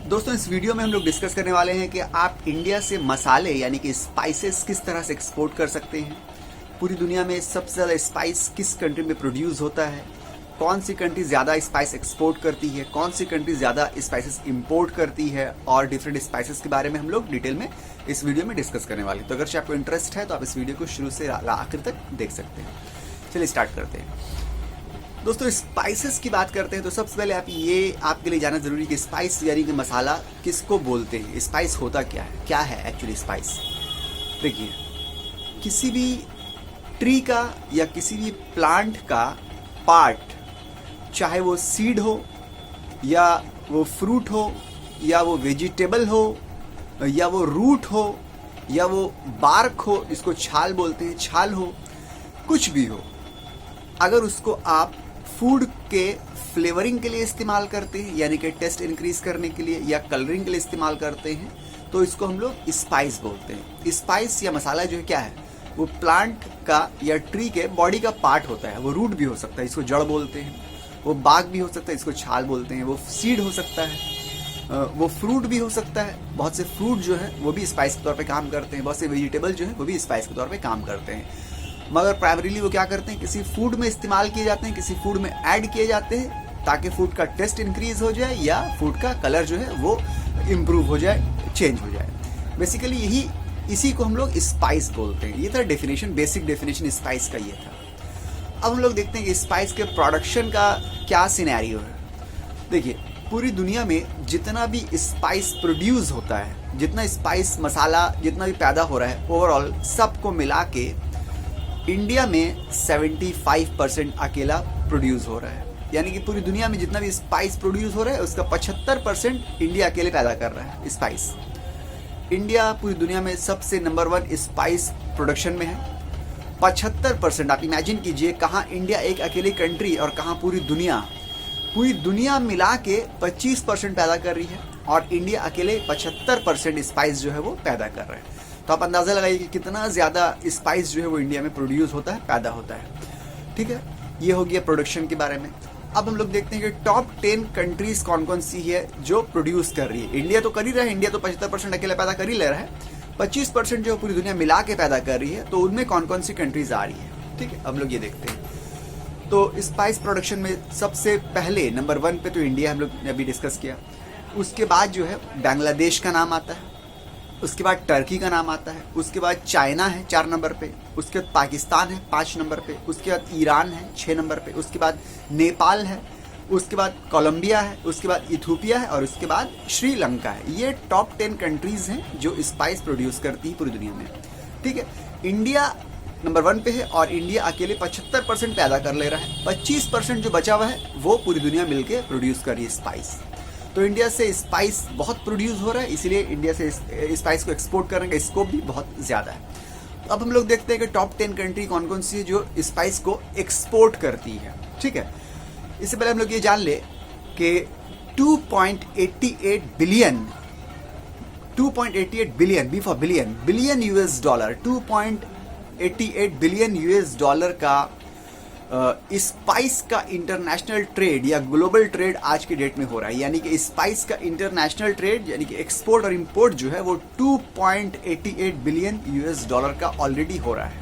दोस्तों इस वीडियो में हम लोग डिस्कस करने वाले हैं कि आप इंडिया से मसाले यानी कि स्पाइसेस किस तरह से एक्सपोर्ट कर सकते हैं। पूरी दुनिया में सबसे ज़्यादा स्पाइस किस कंट्री में प्रोड्यूस होता है, कौन सी कंट्री ज़्यादा स्पाइस एक्सपोर्ट करती है, कौन सी कंट्री ज़्यादा स्पाइसेस इंपोर्ट करती है और डिफरेंट स्पाइसेस के बारे में हम लोग डिटेल में इस वीडियो में डिस्कस करने वाले हैं। तो अगर आपको इंटरेस्ट है तो आप इस वीडियो को शुरू से आखिर तक देख सकते हैं। चलिए स्टार्ट करते हैं। दोस्तों स्पाइसेस की बात करते हैं तो सबसे पहले आप ये आपके लिए जानना जरूरी है कि स्पाइस यानी कि मसाला किसको बोलते हैं, स्पाइस होता क्या है एक्चुअली स्पाइस। देखिए, किसी भी ट्री का या किसी भी प्लांट का पार्ट, चाहे वो सीड हो या वो फ्रूट हो या वो वेजिटेबल हो या वो रूट हो या वो बार्क हो, इसको छाल बोलते हैं, छाल हो, कुछ भी हो, अगर उसको आप फूड के फ्लेवरिंग के लिए इस्तेमाल करते हैं यानी कि टेस्ट इंक्रीज करने के लिए या कलरिंग के लिए इस्तेमाल करते हैं तो इसको हम लोग स्पाइस बोलते हैं। स्पाइस या मसाला जो है क्या है, वो प्लांट का या ट्री के बॉडी का पार्ट होता है। वो रूट भी हो सकता है, इसको जड़ बोलते हैं, वो बाग भी हो सकता है, इसको छाल बोलते हैं, वो सीड हो सकता है, वो फ्रूट भी हो सकता है। बहुत से फ्रूट जो है वो भी स्पाइस के तौर पे काम करते हैं, बहुत से वेजिटेबल जो है वो भी स्पाइस के तौर पे काम करते हैं। मगर प्राइमरीली वो क्या करते हैं, किसी फूड में इस्तेमाल किए जाते हैं, किसी फूड में ऐड किए जाते हैं ताकि फूड का टेस्ट इंक्रीज हो जाए या फूड का कलर जो है वो इम्प्रूव हो जाए, चेंज हो जाए। बेसिकली इसी को हम लोग स्पाइस बोलते हैं। ये था डेफिनेशन, बेसिक डेफिनेशन स्पाइस का ये था। अब हम लोग देखते हैं कि स्पाइस के प्रोडक्शन का क्या सिनेरियो है। देखिए, पूरी दुनिया में जितना भी स्पाइस प्रोड्यूस होता है, जितना स्पाइस मसाला जितना भी पैदा हो रहा है, ओवरऑल सबको मिला के इंडिया में 75% अकेला प्रोड्यूस हो रहा है। यानी कि पूरी दुनिया में जितना भी स्पाइस प्रोड्यूस हो रहा है उसका 75% इंडिया अकेले पैदा कर रहा है स्पाइस। इंडिया पूरी दुनिया में सबसे नंबर 1 स्पाइस प्रोडक्शन में है। 75% आप इमेजिन कीजिए, कहाँ इंडिया एक अकेली कंट्री और कहाँ पूरी दुनिया मिला के 25% पैदा कर रही है और इंडिया अकेले 75% स्पाइस जो है वो पैदा कर रहा है। तो आप अंदाज़ा लगाइए कि कितना ज़्यादा स्पाइस जो है वो इंडिया में प्रोड्यूस होता है, पैदा होता है। ठीक है, ये हो गया प्रोडक्शन के बारे में। अब हम लोग देखते हैं कि टॉप 10 कंट्रीज कौन कौन सी है जो प्रोड्यूस कर रही है। इंडिया तो कर ही रहा है, इंडिया तो 75% अकेले पैदा कर ही ले रहा है, 25% जो पूरी दुनिया मिला के पैदा कर रही है, तो उनमें कौन कौन सी कंट्रीज आ रही है। ठीक है, अब लोग ये देखते हैं। तो स्पाइस प्रोडक्शन में सबसे पहले नंबर 1 पे तो इंडिया हम लोग ने अभी डिस्कस किया। उसके बाद जो है बांग्लादेश का नाम आता है, उसके बाद टर्की का नाम आता है, उसके बाद चाइना है 4 नंबर पे, उसके बाद पाकिस्तान है 5 नंबर पे, उसके बाद ईरान है 6 नंबर पे, उसके बाद नेपाल है, उसके बाद कोलंबिया है, उसके बाद इथोपिया है और उसके बाद श्रीलंका है। ये टॉप 10 कंट्रीज हैं जो स्पाइस प्रोड्यूस करती है पूरी दुनिया में। ठीक है, इंडिया नंबर 1 पे है और इंडिया अकेले 75% पैदा कर ले रहा है। 25% जो बचा हुआ है वो पूरी दुनिया मिलके प्रोड्यूस कर रही है स्पाइस। तो इंडिया से स्पाइस बहुत प्रोड्यूस हो रहा है, इसीलिए इंडिया से स्पाइस को एक्सपोर्ट करने का स्कोप भी बहुत ज़्यादा है। तो अब हम लोग देखते हैं कि टॉप 10 कंट्री कौन कौन सी है जो स्पाइस को एक्सपोर्ट करती है। ठीक है, इससे पहले हम लोग ये जान ले कि 2.88 billion B for billion US dollar, 2.88 billion US dollar का स्पाइस का इंटरनेशनल ट्रेड या ग्लोबल ट्रेड आज की डेट में हो रहा है। यानी कि स्पाइस का इंटरनेशनल ट्रेड यानी कि एक्सपोर्ट और इंपोर्ट जो है वो 2.88 बिलियन यूएस डॉलर का ऑलरेडी हो रहा है,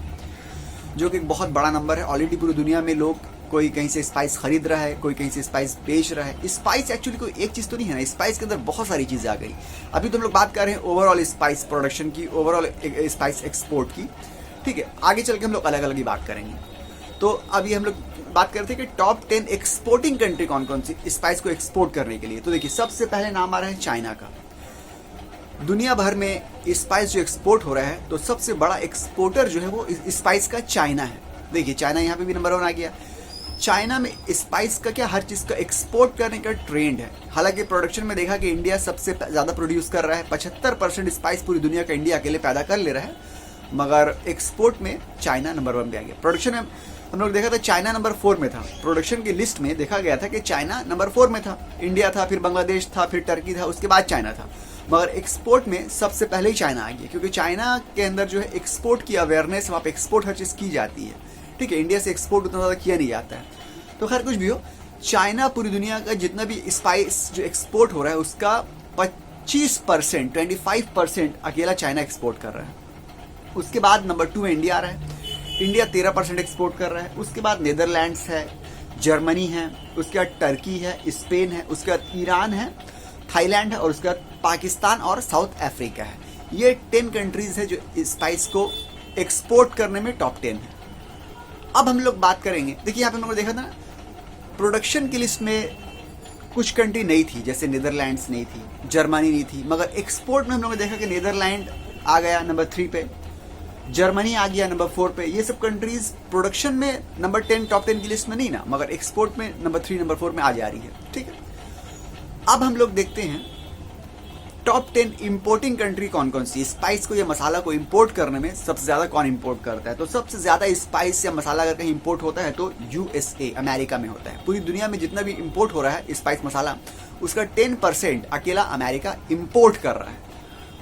जो कि एक बहुत बड़ा नंबर है। ऑलरेडी पूरी दुनिया में लोग, कोई कहीं से स्पाइस खरीद रहा है, कोई कहीं से स्पाइस बेच रहा है। स्पाइस एक्चुअली कोई एक चीज़ तो नहीं है ना, स्पाइस के अंदर बहुत सारी चीज़ें आ गई। अभी तो हम लोग बात कर रहे हैं ओवरऑल स्पाइस प्रोडक्शन की, ओवरऑल स्पाइस एक्सपोर्ट की। ठीक है, आगे चल के हम लोग अलग अलग ही बात करेंगे। तो अभी हम लोग बात करते हैं कि टॉप 10 एक्सपोर्टिंग कंट्री कौन कौन सी स्पाइस को एक्सपोर्ट करने के लिए। तो देखिए, सबसे पहले नाम आ रहा है चाइना का। दुनिया भर में स्पाइस जो एक्सपोर्ट हो रहा है तो सबसे बड़ा एक्सपोर्टर जो है वो स्पाइस का चाइना है। देखिए, चाइना यहाँ पे भी नंबर 1 आ गया। चाइना में स्पाइस का क्या, हर चीज़ का एक्सपोर्ट करने का ट्रेंड है। हालांकि प्रोडक्शन में देखा कि इंडिया सबसे ज़्यादा प्रोड्यूस कर रहा है, 75% स्पाइस पूरी दुनिया का इंडिया अकेले पैदा कर ले रहा है, मगर एक्सपोर्ट में चाइना नंबर 1 पे आ गया। प्रोडक्शन में हम लोग देखा था चाइना नंबर 4 में था, प्रोडक्शन की लिस्ट में देखा गया था कि चाइना नंबर 4 में था, इंडिया था, फिर बांग्लादेश था, फिर टर्की था, उसके बाद चाइना था। मगर एक्सपोर्ट में सबसे पहले ही चाइना आ गया, क्योंकि चाइना के अंदर जो है एक्सपोर्ट की अवेयरनेस, वहाँ पे एक्सपोर्ट हर चीज़ की जाती है। ठीक है, इंडिया से एक्सपोर्ट उतना ज़्यादा किया नहीं जाता है। तो खैर कुछ भी हो, चाइना पूरी दुनिया का जितना भी स्पाइस जो एक्सपोर्ट हो रहा है उसका 25%, 25% अकेला चाइना एक्सपोर्ट कर रहा है। उसके बाद नंबर 2 में इंडिया आ रहा है। इंडिया 13% एक्सपोर्ट कर रहा है। उसके बाद नीदरलैंड्स है, जर्मनी है, उसके बाद टर्की है, स्पेन है, उसके बाद ईरान है, थाईलैंड है और उसके बाद पाकिस्तान और साउथ अफ्रीका है। ये 10 कंट्रीज है जो स्पाइस को एक्सपोर्ट करने में टॉप 10 है। अब हम लोग बात करेंगे, देखिए यहाँ पे हम लोगों ने देखा था ना, प्रोडक्शन की लिस्ट में कुछ कंट्री नहीं थी, जैसे नीदरलैंड्स नहीं थी, जर्मनी नहीं थी, मगर एक्सपोर्ट में हम लोगों ने देखा कि नीदरलैंड आ गया नंबर 3 पे, जर्मनी आ गया नंबर 4 पे। ये सब कंट्रीज प्रोडक्शन में नंबर 10 टॉप 10 की लिस्ट में नहीं ना, मगर एक्सपोर्ट में नंबर 3 नंबर 4 में आ जा रही है। ठीक है, अब हम लोग देखते हैं टॉप 10 इंपोर्टिंग कंट्री कौन कौन सी, स्पाइस को या मसाला को इंपोर्ट करने में सबसे ज्यादा कौन इंपोर्ट करता है। तो सबसे ज्यादा स्पाइस या मसाला अगर कहीं इंपोर्ट होता है तो यूएसए, अमेरिका में होता है। पूरी दुनिया में जितना भी इंपोर्ट हो रहा है स्पाइस मसाला, उसका 10% अकेला अमेरिका इंपोर्ट कर रहा है।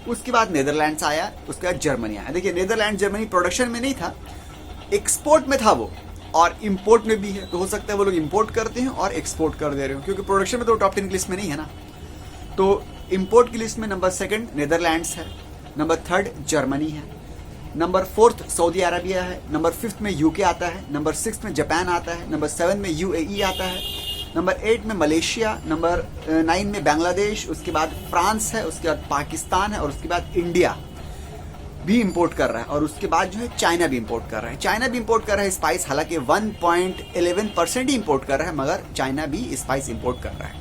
उसके बाद नीदरलैंड्स आया, उसके बाद जर्मनी आया। देखिए नीदरलैंड जर्मनी प्रोडक्शन में नहीं था, एक्सपोर्ट में था वो, और इंपोर्ट में भी है। तो हो सकता है वो लोग इंपोर्ट करते हैं और एक्सपोर्ट कर दे रहे हो, क्योंकि प्रोडक्शन में तो टॉप 10 की लिस्ट में नहीं है ना। तो इंपोर्ट की लिस्ट में नंबर 2 नीदरलैंड्स है, नंबर 3 जर्मनी है, नंबर 4 सऊदी अरबिया है, नंबर 5 में यूके आता है, नंबर 6 में जापान आता है, नंबर 7 में यूएई आता है, नंबर 8 में मलेशिया, नंबर 9 में बांग्लादेश, उसके बाद फ्रांस है, उसके बाद पाकिस्तान है और उसके बाद इंडिया भी इंपोर्ट कर रहा है। और उसके बाद जो है चाइना भी इंपोर्ट कर रहा है। चाइना भी इंपोर्ट कर रहा है स्पाइस, हालांकि 1.11% ही इंपोर्ट कर रहा है, मगर चाइना भी स्पाइस इंपोर्ट कर रहा है।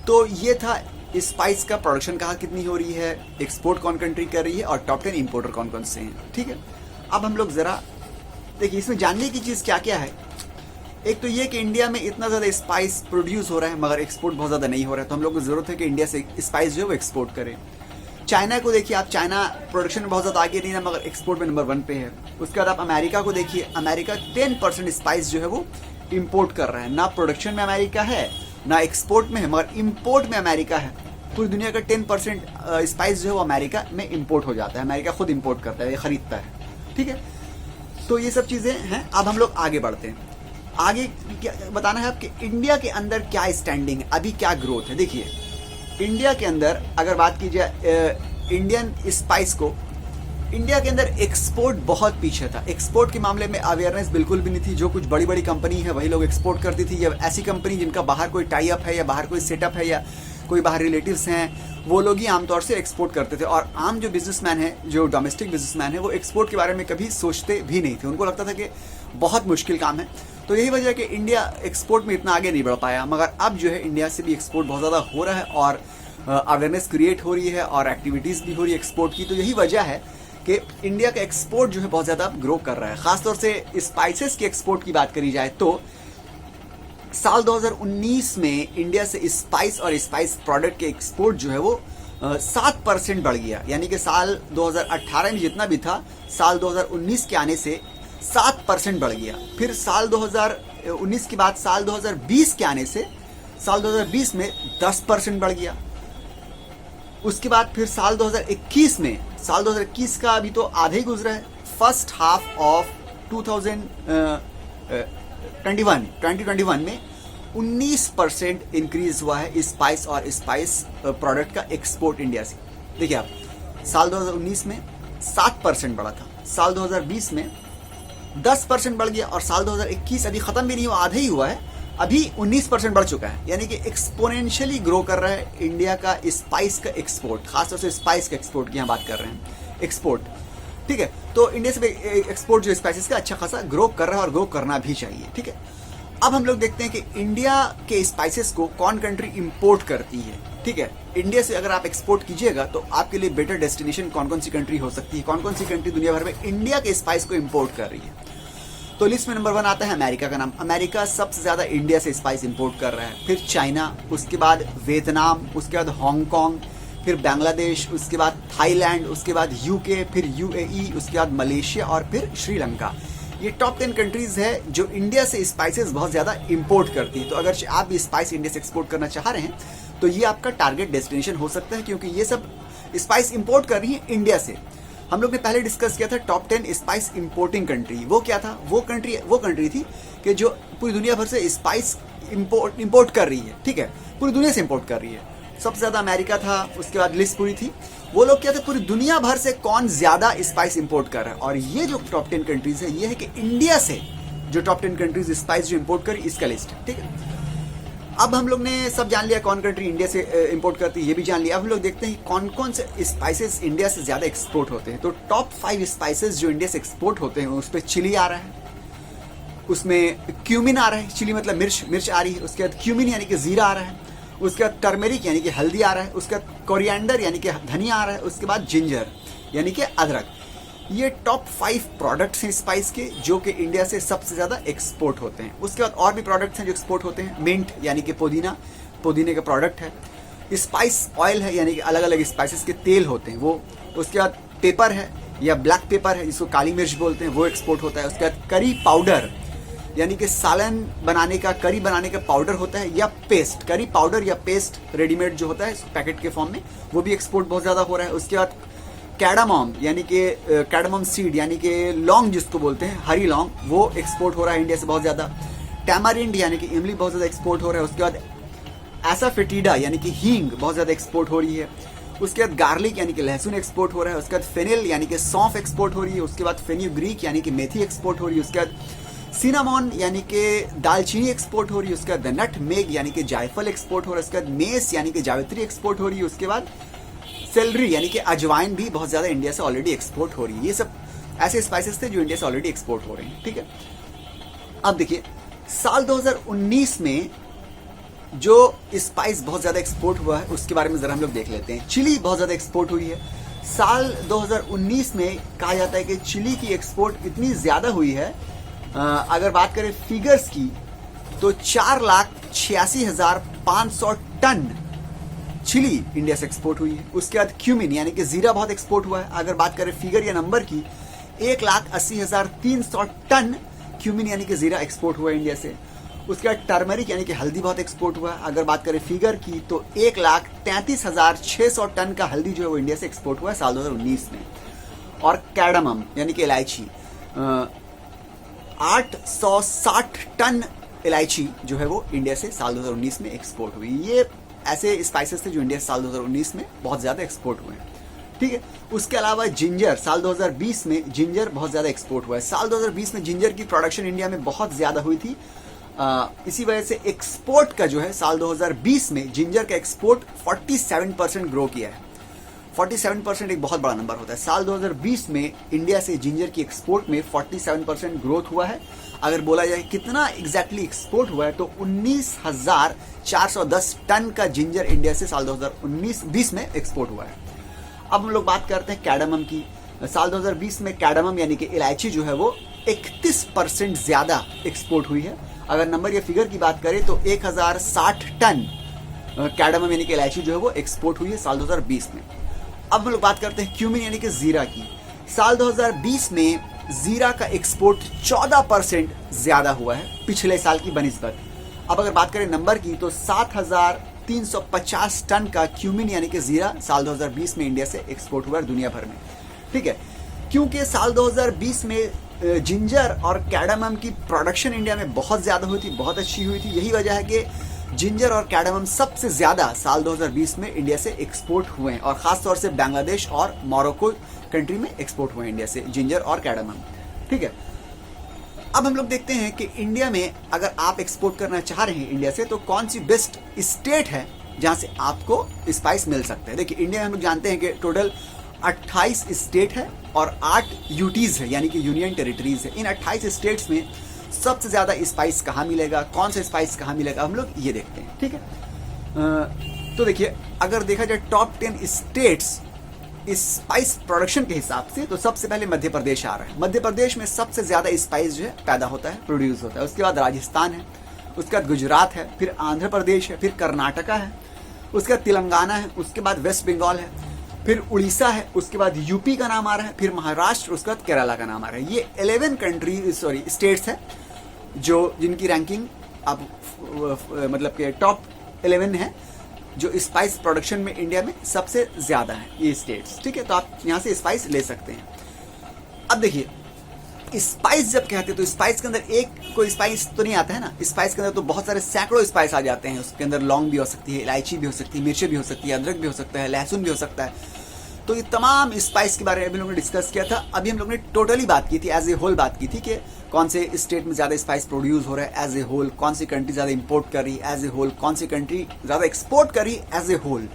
तो ये था स्पाइस का प्रोडक्शन कहाँ कितनी हो रही है, एक्सपोर्ट कौन कंट्री कर रही है और टॉप 10 इंपोर्टर कौन कौन से हैं। ठीक है, अब हम लोग जरा देखिए इसमें जानने की चीज़ क्या क्या है। एक तो ये कि इंडिया में इतना ज़्यादा स्पाइस प्रोड्यूस हो रहा है मगर एक्सपोर्ट बहुत ज़्यादा नहीं हो रहा है, तो हम लोग को ज़रूरत है कि इंडिया से स्पाइस जो है वो एक्सपोर्ट करें। चाइना को देखिए आप, चाइना प्रोडक्शन में बहुत ज़्यादा आगे नहीं है मगर एक्सपोर्ट में नंबर 1 पे है। उसके बाद आप अमेरिका को देखिए, अमेरिका 10% स्पाइस जो है वो इम्पोर्ट कर रहा है। ना प्रोडक्शन में अमेरिका है ना एक्सपोर्ट में है, मगर इम्पोर्ट में अमेरिका है। पूरी दुनिया का 10% स्पाइस जो है वो अमेरिका में इम्पोर्ट हो जाता है, अमेरिका खुद इम्पोर्ट करता है, ये खरीदता है। ठीक है, तो ये सब चीज़ें हैं। अब हम लोग आगे बढ़ते हैं। आगे क्या बताना है आपके इंडिया के अंदर क्या स्टैंडिंग है, अभी क्या ग्रोथ है। देखिए इंडिया के अंदर अगर बात की जाए इंडियन स्पाइस को, इंडिया के अंदर एक्सपोर्ट बहुत पीछे था। एक्सपोर्ट के मामले में अवेयरनेस बिल्कुल भी नहीं थी। जो कुछ बड़ी बड़ी कंपनी है वही लोग एक्सपोर्ट करती थी, या ऐसी कंपनी जिनका बाहर कोई टाई अप है या बाहर कोई सेटअप है या कोई बाहर रिलेटिव्स हैं, वो लोग ही आमतौर से एक्सपोर्ट करते थे। और आम जो बिजनेसमैन है, जो डोमेस्टिक बिजनेसमैन है, वो एक्सपोर्ट के बारे में कभी सोचते भी नहीं थे। उनको लगता था कि बहुत मुश्किल काम है। तो यही वजह है कि इंडिया एक्सपोर्ट में इतना आगे नहीं बढ़ पाया। मगर अब जो है इंडिया से भी एक्सपोर्ट बहुत ज़्यादा हो रहा है और अवेयरनेस क्रिएट हो रही है और एक्टिविटीज़ भी हो रही है एक्सपोर्ट की। तो यही वजह है कि इंडिया का एक्सपोर्ट जो है बहुत ज़्यादा ग्रो कर रहा है। खासतौर से स्पाइसेस के एक्सपोर्ट की बात करी जाए तो साल 2019 में इंडिया से स्पाइस और स्पाइस प्रोडक्ट के एक्सपोर्ट जो है वो 7% बढ़ गया। यानी कि साल 2018 में जितना भी था, साल 2019 के आने से 7% बढ़ गया। फिर साल 2019 के बाद साल 2020 के आने से साल 2020 में 10% बढ़ गया। उसके बाद फिर साल 2021 में, साल 2021 का अभी तो आधा ही गुजरा है, फर्स्ट हाफ ऑफ 2021 में 19% इंक्रीज हुआ है स्पाइस और स्पाइस प्रोडक्ट का एक्सपोर्ट इंडिया से। देखिए आप, साल 2019 में 7% बढ़ा था, साल 2020 में 10% बढ़ गया और साल 2021 अभी खत्म भी नहीं हुआ, आधा ही हुआ है, अभी 19% बढ़ चुका है। यानी कि एक्सपोनेंशियली ग्रो कर रहा है इंडिया का स्पाइस का एक्सपोर्ट, खासतौर से स्पाइस का एक्सपोर्ट की यहाँ बात कर रहे हैं, एक्सपोर्ट। ठीक है, तो इंडिया से एक्सपोर्ट जो स्पाइसेस का अच्छा खासा ग्रो कर रहा है और ग्रो करना भी चाहिए। ठीक है, अब हम लोग देखते हैं कि इंडिया के स्पाइसेस को कौन कंट्री इंपोर्ट करती है। ठीक है, इंडिया से अगर आप एक्सपोर्ट कीजिएगा तो आपके लिए बेटर डेस्टिनेशन कौन कौन सी कंट्री हो सकती है, कौन कौन सी कंट्री दुनिया भर में इंडिया के स्पाइस को इंपोर्ट कर रही है। तो लिस्ट में नंबर 1 आता है अमेरिका का नाम। अमेरिका सबसे ज़्यादा इंडिया से स्पाइस इंपोर्ट कर रहा है। फिर चाइना, उसके बाद वियतनाम, उसके बाद हांगकांग, फिर बांग्लादेश, उसके बाद थाईलैंड, उसके बाद यूके, फिर यूएई, उसके बाद मलेशिया और फिर श्रीलंका। ये टॉप 10 कंट्रीज है जो इंडिया से स्पाइसेस बहुत ज़्यादा इंपोर्ट करती है। तो अगर आप भी स्पाइस इंडिया से एक्सपोर्ट करना चाह रहे हैं तो ये आपका टारगेट डेस्टिनेशन हो सकता है, क्योंकि ये सब स्पाइस इंपोर्ट कर रही है इंडिया से। हम लोग ने पहले डिस्कस किया था टॉप 10 स्पाइस इंपोर्टिंग कंट्री। वो क्या था? वो कंट्री थी कि जो पूरी दुनिया भर से स्पाइस इंपोर्ट कर रही है। ठीक है, पूरी दुनिया से इंपोर्ट कर रही है। सबसे ज़्यादा अमेरिका था, उसके बाद लिस्ट पूरी थी। वो लोग क्या थे, पूरी दुनिया भर से कौन ज़्यादा स्पाइस इंपोर्ट कर रहा है, और ये जो टॉप 10 कंट्रीज है ये है कि इंडिया से जो टॉप 10 कंट्रीज स्पाइस जो इंपोर्ट करी, इसका लिस्ट है। ठीक है, अब हम लोग ने सब जान लिया कौन कंट्री इंडिया से इंपोर्ट करती है, ये भी जान लिया। अब हम लोग देखते हैं कौन कौन से स्पाइसेस इंडिया से ज़्यादा एक्सपोर्ट होते हैं। तो टॉप 5 स्पाइसेस जो इंडिया से एक्सपोर्ट होते हैं उस पर चिली आ रहा है, उसमें क्यूमिन आ रहा है, चिली मतलब मिर्च आ रही है, उसके बाद क्यूमिन यानी कि जीरा आ रहा है, उसके बाद टर्मेरिक यानी कि हल्दी आ रहा है, उसके बाद कोरिएंडर यानी कि धनिया आ रहा है, उसके बाद जिंजर यानी कि अदरक। ये टॉप 5 प्रोडक्ट्स हैं स्पाइस के जो कि इंडिया से सबसे ज़्यादा एक्सपोर्ट होते हैं। उसके बाद और भी प्रोडक्ट्स हैं जो एक्सपोर्ट होते हैं। मिंट यानी कि पुदीने का प्रोडक्ट है। स्पाइस ऑयल है यानी कि अलग अलग स्पाइसेस के तेल होते हैं वो। उसके बाद पेपर है या ब्लैक पेपर है जिसको काली मिर्च बोलते हैं, वो एक्सपोर्ट होता है। उसके बाद करी पाउडर यानी कि सालन बनाने का, करी बनाने का पाउडर होता है, या पेस्ट, करी पाउडर या पेस्ट रेडीमेड जो होता है पैकेट के फॉर्म में, वो भी एक्सपोर्ट बहुत ज़्यादा हो रहा है। उसके बाद कैडामॉम यानी कि कैडामॉम सीड यानी कि लौंग जिसको बोलते हैं, हरी लौंग, वो एक्सपोर्ट हो रहा है इंडिया से बहुत ज़्यादा। टैमारिंड यानी कि इमली बहुत ज़्यादा एक्सपोर्ट हो रहा है। उसके बाद एसाफेटिडा यानी कि हींग बहुत ज़्यादा एक्सपोर्ट हो रही है। उसके बाद गार्लिक यानी कि लहसुन एक्सपोर्ट हो रहा है। उसके बाद फेनिल यानी कि सौंफ एक्सपोर्ट हो रही है। उसके बाद फेन्यूग्रीक यानी कि मेथी एक्सपोर्ट हो रही है। उसके बाद सिनामॉन यानी कि दालचीनी एक्सपोर्ट हो रही है। उसके बाद नटमेग यानी कि जायफल एक्सपोर्ट हो रहा है। उसके बाद मेस यानी कि जावित्री एक्सपोर्ट हो रही है। उसके बाद सेलरी यानी कि अजवाइन भी बहुत ज़्यादा इंडिया से ऑलरेडी एक्सपोर्ट हो रही है। ये सब ऐसे स्पाइसेस थे जो इंडिया से ऑलरेडी एक्सपोर्ट हो रहे हैं। ठीक है, अब देखिए साल 2019 में जो स्पाइस बहुत ज़्यादा एक्सपोर्ट हुआ है उसके बारे में ज़रा हम लोग देख लेते हैं। चिली बहुत ज़्यादा एक्सपोर्ट हुई है। साल 2019 में कहा जाता है कि चिली की एक्सपोर्ट इतनी ज़्यादा हुई है, अगर बात करें फिगर्स की, तो 4,86,500 टन चिली इंडिया से एक्सपोर्ट हुई है। उसके बाद क्यूमिन यानी कि जीरा बहुत एक्सपोर्ट हुआ है। अगर बात करें फिगर या नंबर की, 1,80,300 टन क्यूमिन यानी कि जीरा एक्सपोर्ट हुआ है इंडिया से। उसके बाद टर्मरिक यानी कि हल्दी बहुत एक्सपोर्ट हुआ है। अगर बात करें फिगर की तो 1,33,600 टन का हल्दी जो है वो इंडिया से एक्सपोर्ट हुआ है साल 2019 में। और कैडामम यानी कि इलायची, 860 टन इलायची जो है वो इंडिया से साल 2019 में एक्सपोर्ट हुई। ये ऐसे स्पाइसेस थे जो इंडिया से साल 2019 में बहुत ज़्यादा एक्सपोर्ट हुए हैं। ठीक है, उसके अलावा जिंजर, साल 2020 में जिंजर बहुत ज़्यादा एक्सपोर्ट हुआ है। साल 2020 में जिंजर की प्रोडक्शन इंडिया में बहुत ज़्यादा हुई थी, इसी वजह से एक्सपोर्ट का जो है साल 2020 में जिंजर का एक्सपोर्ट 47% ग्रो किया है। 47% एक बहुत बड़ा नंबर होता है। साल 2020 में इंडिया से जिंजर की एक्सपोर्ट में 47% ग्रोथ हुआ है। अगर बोला जाए कितना एग्जैक्टली एक्सपोर्ट हुआ है तो 19,410 टन का जिंजर इंडिया से साल 2019-20 में एक्सपोर्ट हुआ है। अब हम लोग बात करते हैं कैडामम की। साल 2020 में कैडामम यानी कि इलायची जो है वो 31% ज़्यादा एक्सपोर्ट हुई है। अगर नंबर या फिगर की बात करें तो 1,060 टन कैडामम यानी कि इलायची जो है वो एक्सपोर्ट हुई है साल 2020 में। अब हम लोग बात करते हैं क्यूमिन यानी कि जीरा की। साल 2020 में जीरा का एक्सपोर्ट 14% ज़्यादा हुआ है पिछले साल की बनिस्बत। अब अगर बात करें नंबर की तो 7,350 टन का क्यूमिन यानी कि जीरा साल 2020 में इंडिया से एक्सपोर्ट हुआ है दुनिया भर में। ठीक है, क्योंकि साल 2020 में जिंजर और कैडामम की प्रोडक्शन इंडिया में बहुत ज़्यादा हुई थी, बहुत अच्छी हुई थी। यही वजह है कि जिंजर और कैडामम सबसे ज़्यादा साल 2020 में इंडिया से एक्सपोर्ट हुए हैं, और ख़ास तौर से बांग्लादेश और मोरक्को कंट्री में एक्सपोर्ट हुए हैं इंडिया से जिंजर और कैडामम। ठीक है, अब हम लोग देखते हैं कि इंडिया में अगर आप एक्सपोर्ट करना चाह रहे हैं इंडिया से तो कौन सी बेस्ट स्टेट है जहाँ से आपको स्पाइस मिल सकता है। देखिए इंडिया में हम लोग जानते हैं कि टोटल 28 स्टेट है और 8 यूटीज़ है यानी कि यूनियन टेरिटरीज है। इन 28 स्टेट्स में सबसे ज़्यादा स्पाइस कहाँ मिलेगा, कौन सा स्पाइस कहाँ मिलेगा, हम लोग ये देखते हैं। ठीक है, तो देखिए अगर देखा जाए टॉप 10 स्टेट्स स्पाइस प्रोडक्शन के हिसाब से तो सबसे पहले मध्य प्रदेश आ रहा है। मध्य प्रदेश में सबसे ज़्यादा स्पाइस जो है पैदा होता है, प्रोड्यूस होता है। उसके बाद राजस्थान है, उसके बाद गुजरात है, फिर आंध्र प्रदेश है, फिर कर्नाटका है, उसके बाद तेलंगाना है, उसके बाद वेस्ट बंगाल है, फिर उड़ीसा है, उसके बाद यूपी का नाम आ रहा है, फिर महाराष्ट्र, उसके बाद केरला का नाम आ रहा है। ये 11 स्टेट्स है जो जिनकी रैंकिंग अब मतलब के टॉप 11 है जो स्पाइस प्रोडक्शन में इंडिया में सबसे ज़्यादा है ये स्टेट्स। ठीक है, तो आप यहाँ से स्पाइस ले सकते हैं। अब देखिए स्पाइस जब कहते हैं तो स्पाइस के अंदर एक कोई स्पाइस तो नहीं आता है ना, स्पाइस के अंदर तो बहुत सारे सैकड़ों स्पाइस आ जाते हैं। उसके अंदर लौंग भी हो सकती है, इलायची भी हो सकती है, मिर्ची भी हो सकती है, अदरक भी हो सकता है, लहसुन भी हो सकता है। तो ये तमाम स्पाइस के बारे में अभी लोगों ने डिस्कस किया था। अभी हम लोग ने टोटली बात की थी, एज ए होल बात की थी कि कौन से स्टेट में ज़्यादा स्पाइस प्रोड्यूस हो रहा है एज ए होल, कौन सी कंट्री ज़्यादा इंपोर्ट कर रही है एज ए होल, कौन सी कंट्री ज़्यादा एक्सपोर्ट कर रही है एज ए होल।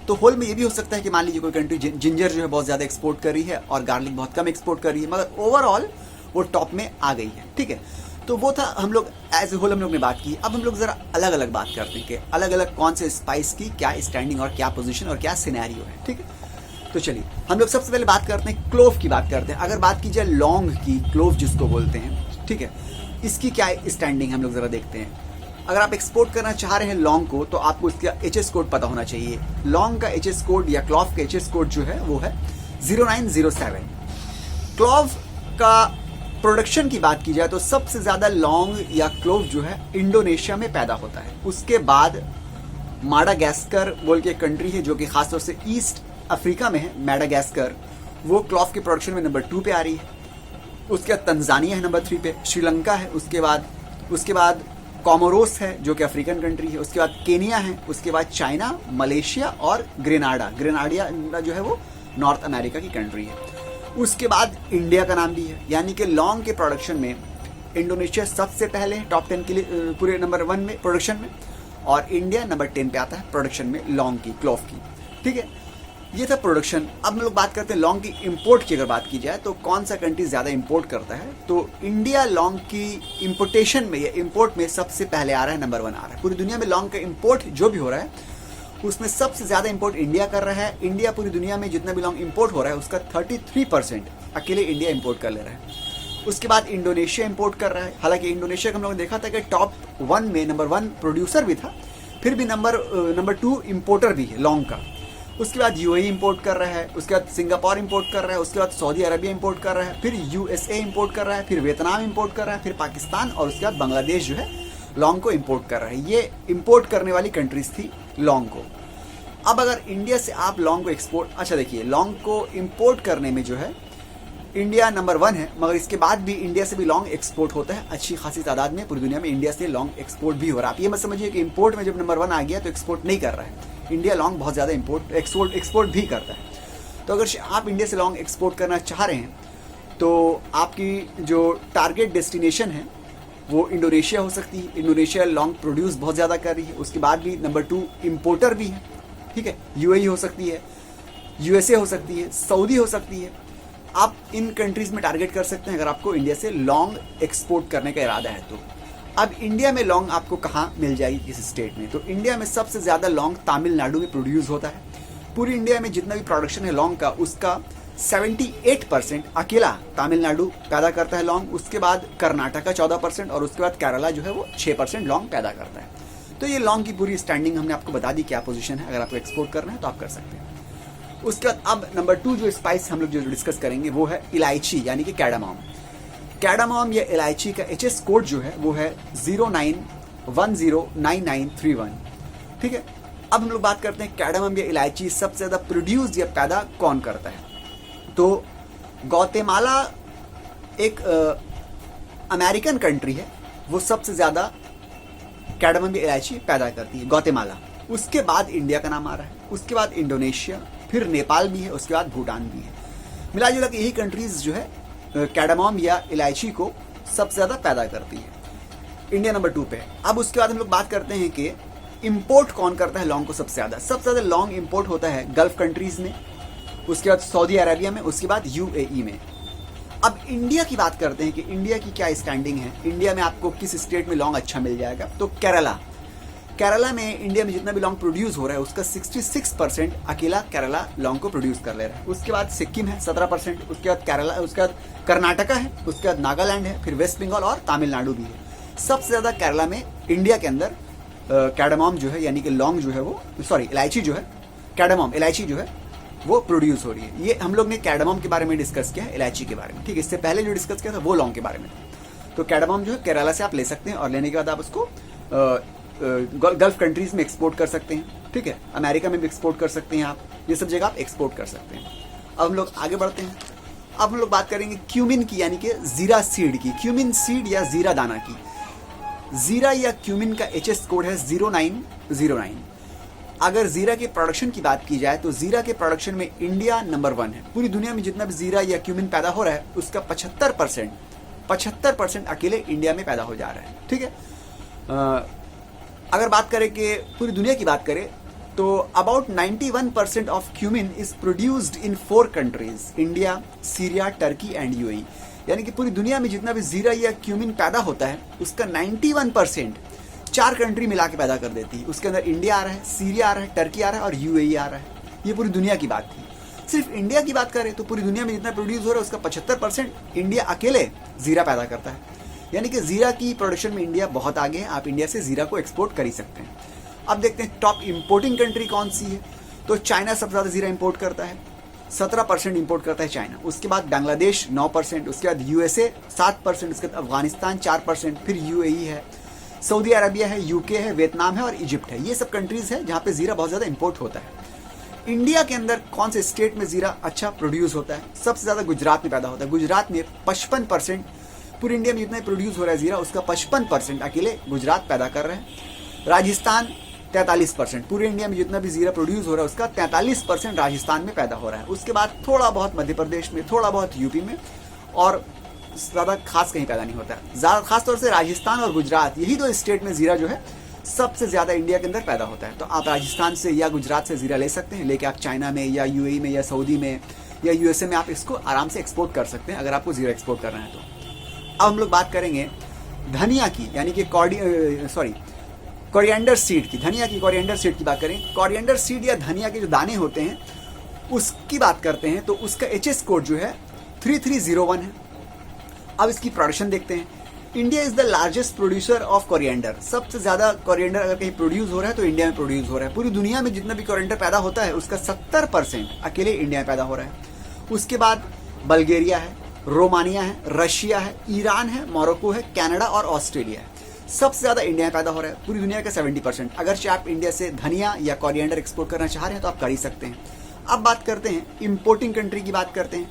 तो होल में ये भी हो सकता है कि मान लीजिए कोई कंट्री जिंजर जो है बहुत ज़्यादा एक्सपोर्ट कर रही है और गार्लिक बहुत कम एक्सपोर्ट कर रही है, मगर ओवरऑल वो टॉप में आ गई है। ठीक है, तो वो था हम लोग एज ए होल हम लोग ने बात की। अब हम लोग ज़रा अलग अलग बात करते हैं कि अलग अलग कौन से स्पाइस की क्या स्टैंडिंग और क्या पोजीशन और क्या सिनेरियो है। ठीक है, तो चलिए हम लोग सबसे पहले बात करते हैं क्लोव की बात करते हैं। अगर बात की जाए लौंग की, क्लोव जिसको बोलते हैं, ठीक है, इसकी क्या स्टैंडिंग हम लोग ज़रा देखते हैं। अगर आप एक्सपोर्ट करना चाह रहे हैं लौंग को तो आपको इसका एचएस कोड पता होना चाहिए। लौंग का एचएस कोड या क्लोव का एचएस कोड जो है वो है 0907। क्लोव का प्रोडक्शन की बात की जाए तो सबसे ज़्यादा लौंग या क्लोव जो है इंडोनेशिया में पैदा होता है। उसके बाद माडागास्कर बोल के एक कंट्री है जो कि खासतौर से ईस्ट अफ्रीका में है, मैडागास्कर, वो क्लोव के प्रोडक्शन में नंबर 2 पे आ रही है। उसके बाद तंजानिया है नंबर 3 पे, श्रीलंका है, उसके बाद कोमोरोस है जो कि अफ्रीकन कंट्री है, उसके बाद केनिया है, उसके बाद चाइना, मलेशिया और ग्रेनाडिया जो है वो नॉर्थ अमेरिका की कंट्री है। उसके बाद इंडिया का नाम भी है, यानी कि लौंग के प्रोडक्शन में इंडोनेशिया सबसे पहले टॉप 10 के लिए पूरे नंबर 1 में प्रोडक्शन में, और इंडिया नंबर 10 पे आता है प्रोडक्शन में लौंग की, क्लोव की। ठीक है, ये था प्रोडक्शन। अब हम लोग बात करते हैं लौंग की इंपोर्ट की। अगर बात की जाए तो कौन सा कंट्री ज़्यादा इंपोर्ट करता है, तो इंडिया लौंग की इंपोर्टेशन में या इंपोर्ट में सबसे पहले आ रहा है, नंबर 1 आ रहा है। पूरी दुनिया में लौंग का इंपोर्ट जो भी हो रहा है उसमें सबसे ज़्यादा इंपोर्ट इंडिया कर रहा है। इंडिया पूरी दुनिया में जितना भी लौंग इंपोर्ट हो रहा है उसका 33% अकेले इंडिया इंपोर्ट कर ले रहा है। उसके बाद इंडोनेशिया इंपोर्ट कर रहा है। हालांकि इंडोनेशिया का हम लोगों ने देखा था कि टॉप 1 में नंबर 1 प्रोड्यूसर भी था, फिर भी नंबर 2 इंपोर्टर भी है लौंग का। उसके बाद यूएई इंपोर्ट कर रहा है, उसके बाद सिंगापुर इंपोर्ट कर रहा है, उसके बाद सऊदी अरबिया इंपोर्ट कर रहा है, फिर यूएसए इंपोर्ट कर रहा है, फिर वियतनाम इंपोर्ट कर रहा है, फिर पाकिस्तान, और उसके बाद बांग्लादेश जो है लौंग को इंपोर्ट कर रहा है। ये इंपोर्ट करने वाली कंट्रीज थी लौंग को। अब अगर इंडिया से आप लौंग को एक्सपोर्ट, अच्छा देखिए, लौंग को इंपोर्ट करने में जो है इंडिया नंबर 1 है, मगर इसके बाद भी इंडिया से भी लौंग एक्सपोर्ट होता है अच्छी खासी तादाद में। पूरी दुनिया में इंडिया से लौंग एक्सपोर्ट भी हो रहा है। आप ये मत समझिए कि इंपोर्ट में जब नंबर 1 आ गया तो एक्सपोर्ट नहीं कर रहा है। इंडिया लौंग बहुत ज़्यादा एक्सपोर्ट भी करता है। तो अगर आप इंडिया से लौंग एक्सपोर्ट करना चाह रहे हैं तो आपकी जो टारगेट डेस्टिनेशन है वो इंडोनेशिया हो सकती है। इंडोनेशिया लौंग प्रोड्यूस बहुत ज़्यादा कर रही है। उसके बाद भी नंबर 2 इंपोर्टर भी है। ठीक है, यूएई हो सकती है, यूएसए हो सकती है, सऊदी हो सकती है। आप इन कंट्रीज़ में टारगेट कर सकते हैं अगर आपको इंडिया से लौंग एक्सपोर्ट करने का इरादा है तो। अब इंडिया में लौंग आपको कहाँ मिल जाएगी, किस स्टेट में, तो इंडिया में सबसे ज़्यादा लौंग तमिलनाडु में प्रोड्यूस होता है। पूरी इंडिया में जितना भी प्रोडक्शन है लौंग का उसका 78% अकेला तमिलनाडु पैदा करता है लौंग। उसके बाद कर्नाटका 14% और उसके बाद केरला जो है वो 6% लौंग पैदा करता है। तो ये लौंग की पूरी स्टैंडिंग हमने आपको बता दी, क्या पोजीशन है। अगर आपको एक्सपोर्ट करना है तो आप कर सकते हैं। उसके बाद अब नंबर 2 जो स्पाइस हम लोग जो डिस्कस करेंगे वो है इलायची, यानी कि कैडामॉम। कैडामॉम या इलायची का एचएस कोड जो है वो है 09109931। ठीक है, अब हम लोग बात करते हैं कैडामॉम या इलायची सबसे ज़्यादा प्रोड्यूस या पैदा कौन करता है। तो ग्वाटेमाला एक अमेरिकन कंट्री है, वो सबसे ज़्यादा कैडामॉम या इलायची पैदा करती है, ग्वाटेमाला। उसके बाद इंडिया का नाम आ रहा है, उसके बाद इंडोनेशिया, फिर नेपाल भी है, उसके बाद भूटान भी है। मिला जुला के यही कंट्रीज जो है कैडामॉम या इलायची को सबसे ज़्यादा पैदा करती है। इंडिया नंबर 2 पे है। अब उसके बाद हम लोग बात करते हैं कि इंपोर्ट कौन करता है लौंग को सबसे ज़्यादा लौंग इंपोर्ट होता है गल्फ कंट्रीज़ में, उसके बाद सऊदी अरेबिया में, उसके बाद यूएई में। अब इंडिया की बात करते हैं कि इंडिया की क्या स्टैंडिंग है, इंडिया में आपको किस स्टेट में लौंग अच्छा मिल जाएगा। तो केरला में इंडिया में जितना भी लौंग प्रोड्यूस हो रहा है उसका 66% अकेला केरला लौंग को प्रोड्यूस कर ले रहा है। उसके बाद सिक्किम है 17%, उसके बाद कर्नाटका है, उसके बाद नागालैंड है, फिर वेस्ट बंगाल और तमिलनाडु भी है। सबसे ज़्यादा केरला में इंडिया के अंदर कैडामॉम जो है, यानी कि लौंग जो है वो, सॉरी इलायची जो है, कैडामॉम इलायची जो है वो प्रोड्यूस हो रही है। ये हम लोग ने कैडामॉम के बारे में डिस्कस किया है, इलायची के बारे में। ठीक है, इससे पहले जो डिस्कस किया था वो लौंग के बारे में था। तो कैडामॉम जो है केरला से आप ले सकते हैं और लेने के बाद आप उसको गल्फ कंट्रीज में एक्सपोर्ट कर सकते हैं। ठीक है, अमेरिका में भी एक्सपोर्ट कर सकते हैं आप, ये सब जगह आप एक्सपोर्ट कर सकते हैं। अब हम लोग आगे बढ़ते हैं अब हम लोग बात करेंगे क्यूमिन की, यानी कि जीरा सीड की, क्यूमिन सीड या जीरा दाना की। जीरा या क्यूमिन का एचएस कोड है 0909। अगर जीरा के प्रोडक्शन की बात की जाए तो जीरा के प्रोडक्शन में इंडिया नंबर 1 है। पूरी दुनिया में जितना भी जीरा या क्यूमिन पैदा हो रहा है उसका 75% अकेले इंडिया में पैदा हो जा रहा है। ठीक है, अगर बात करें कि पूरी दुनिया की बात करें तो about 91% of cumin is produced in 4 countries, India, Syria, Turkey and UAE. यानी कि पूरी दुनिया में जितना भी जीरा या क्यूमिन पैदा होता है उसका 91% 4 कंट्री मिला के पैदा कर देती है। उसके अंदर इंडिया आ रहा है, सीरिया आ रहा है, टर्की आ रहा है और यूएई आ रहा है। ये पूरी दुनिया की बात थी। सिर्फ इंडिया की बात करें तो पूरी दुनिया में जितना प्रोड्यूस हो रहा है उसका 75% इंडिया अकेले जीरा पैदा करता है। यानी कि जीरा की प्रोडक्शन में इंडिया बहुत आगे है। आप इंडिया से जीरा को एक्सपोर्ट कर ही सकते हैं। अब देखते हैं टॉप इंपोर्टिंग कंट्री कौन सी है। तो चाइना सबसे ज़्यादा जीरा इंपोर्ट करता है, 17% इंपोर्ट करता है चाइना। उसके बाद बांग्लादेश 9%, उसके बाद यूएसए 7%, उसके बाद अफगानिस्तान 4%, फिर यूएई है, सऊदी अरबिया है, यूके है, वियतनाम है और इजिप्ट है। ये सब कंट्रीज है जहाँ पे जीरा बहुत ज़्यादा इंपोर्ट होता है। इंडिया के अंदर कौन से स्टेट में जीरा अच्छा प्रोड्यूस होता है? सबसे ज़्यादा गुजरात में पैदा होता है। गुजरात में 55%, पूरे इंडिया में जितना प्रोड्यूस हो रहा है जीरा उसका 55% अकेले गुजरात पैदा कर रहे हैं। राजस्थान 43%, पूरे इंडिया में जितना भी जीरा प्रोड्यूस हो रहा है उसका 43% राजस्थान में पैदा हो रहा है। उसके बाद थोड़ा बहुत मध्य प्रदेश में, थोड़ा बहुत यूपी में और ज़्यादा खास कहीं पैदा नहीं होता है। ज़्यादा खास तौर से राजस्थान और गुजरात, यही 2 स्टेट में जीरा जो है सबसे ज़्यादा इंडिया के अंदर पैदा होता है। तो आप राजस्थान से या गुजरात से जीरा ले सकते हैं, लेके आप चाइना में या यूएई में या सऊदी में या यूएसए में आप इसको आराम से एक्सपोर्ट कर सकते हैं अगर आपको जीरा एक्सपोर्ट करना है तो। अब हम लोग बात करेंगे धनिया की, यानी कि कोरिएंडर सीड की। धनिया की कोरिएंडर सीड की बात करें, कोरिएंडर सीड या धनिया के जो दाने होते हैं उसकी बात करते हैं तो उसका एचएस कोड जो है 3301 है। अब इसकी प्रोडक्शन देखते हैं। India is the largest producer of coriander. सबसे ज़्यादा कोरिएंडर अगर कहीं प्रोड्यूस हो रहा है तो इंडिया में प्रोड्यूस हो रहा है। पूरी दुनिया में जितना भी कोरिएंडर पैदा होता है उसका 70% अकेले इंडिया में पैदा हो रहा है। उसके बाद बल्गेरिया है, रोमानिया है, रशिया है, ईरान है, मोरक्को है, कनाडा और ऑस्ट्रेलिया है। सबसे ज़्यादा इंडिया में पैदा हो रहा है, पूरी दुनिया का 70%। अगर आप इंडिया से धनिया या कोरिएंडर एक्सपोर्ट करना चाह रहे हैं तो आप कर ही सकते हैं। अब बात करते हैं इंपोर्टिंग कंट्री की बात करते हैं।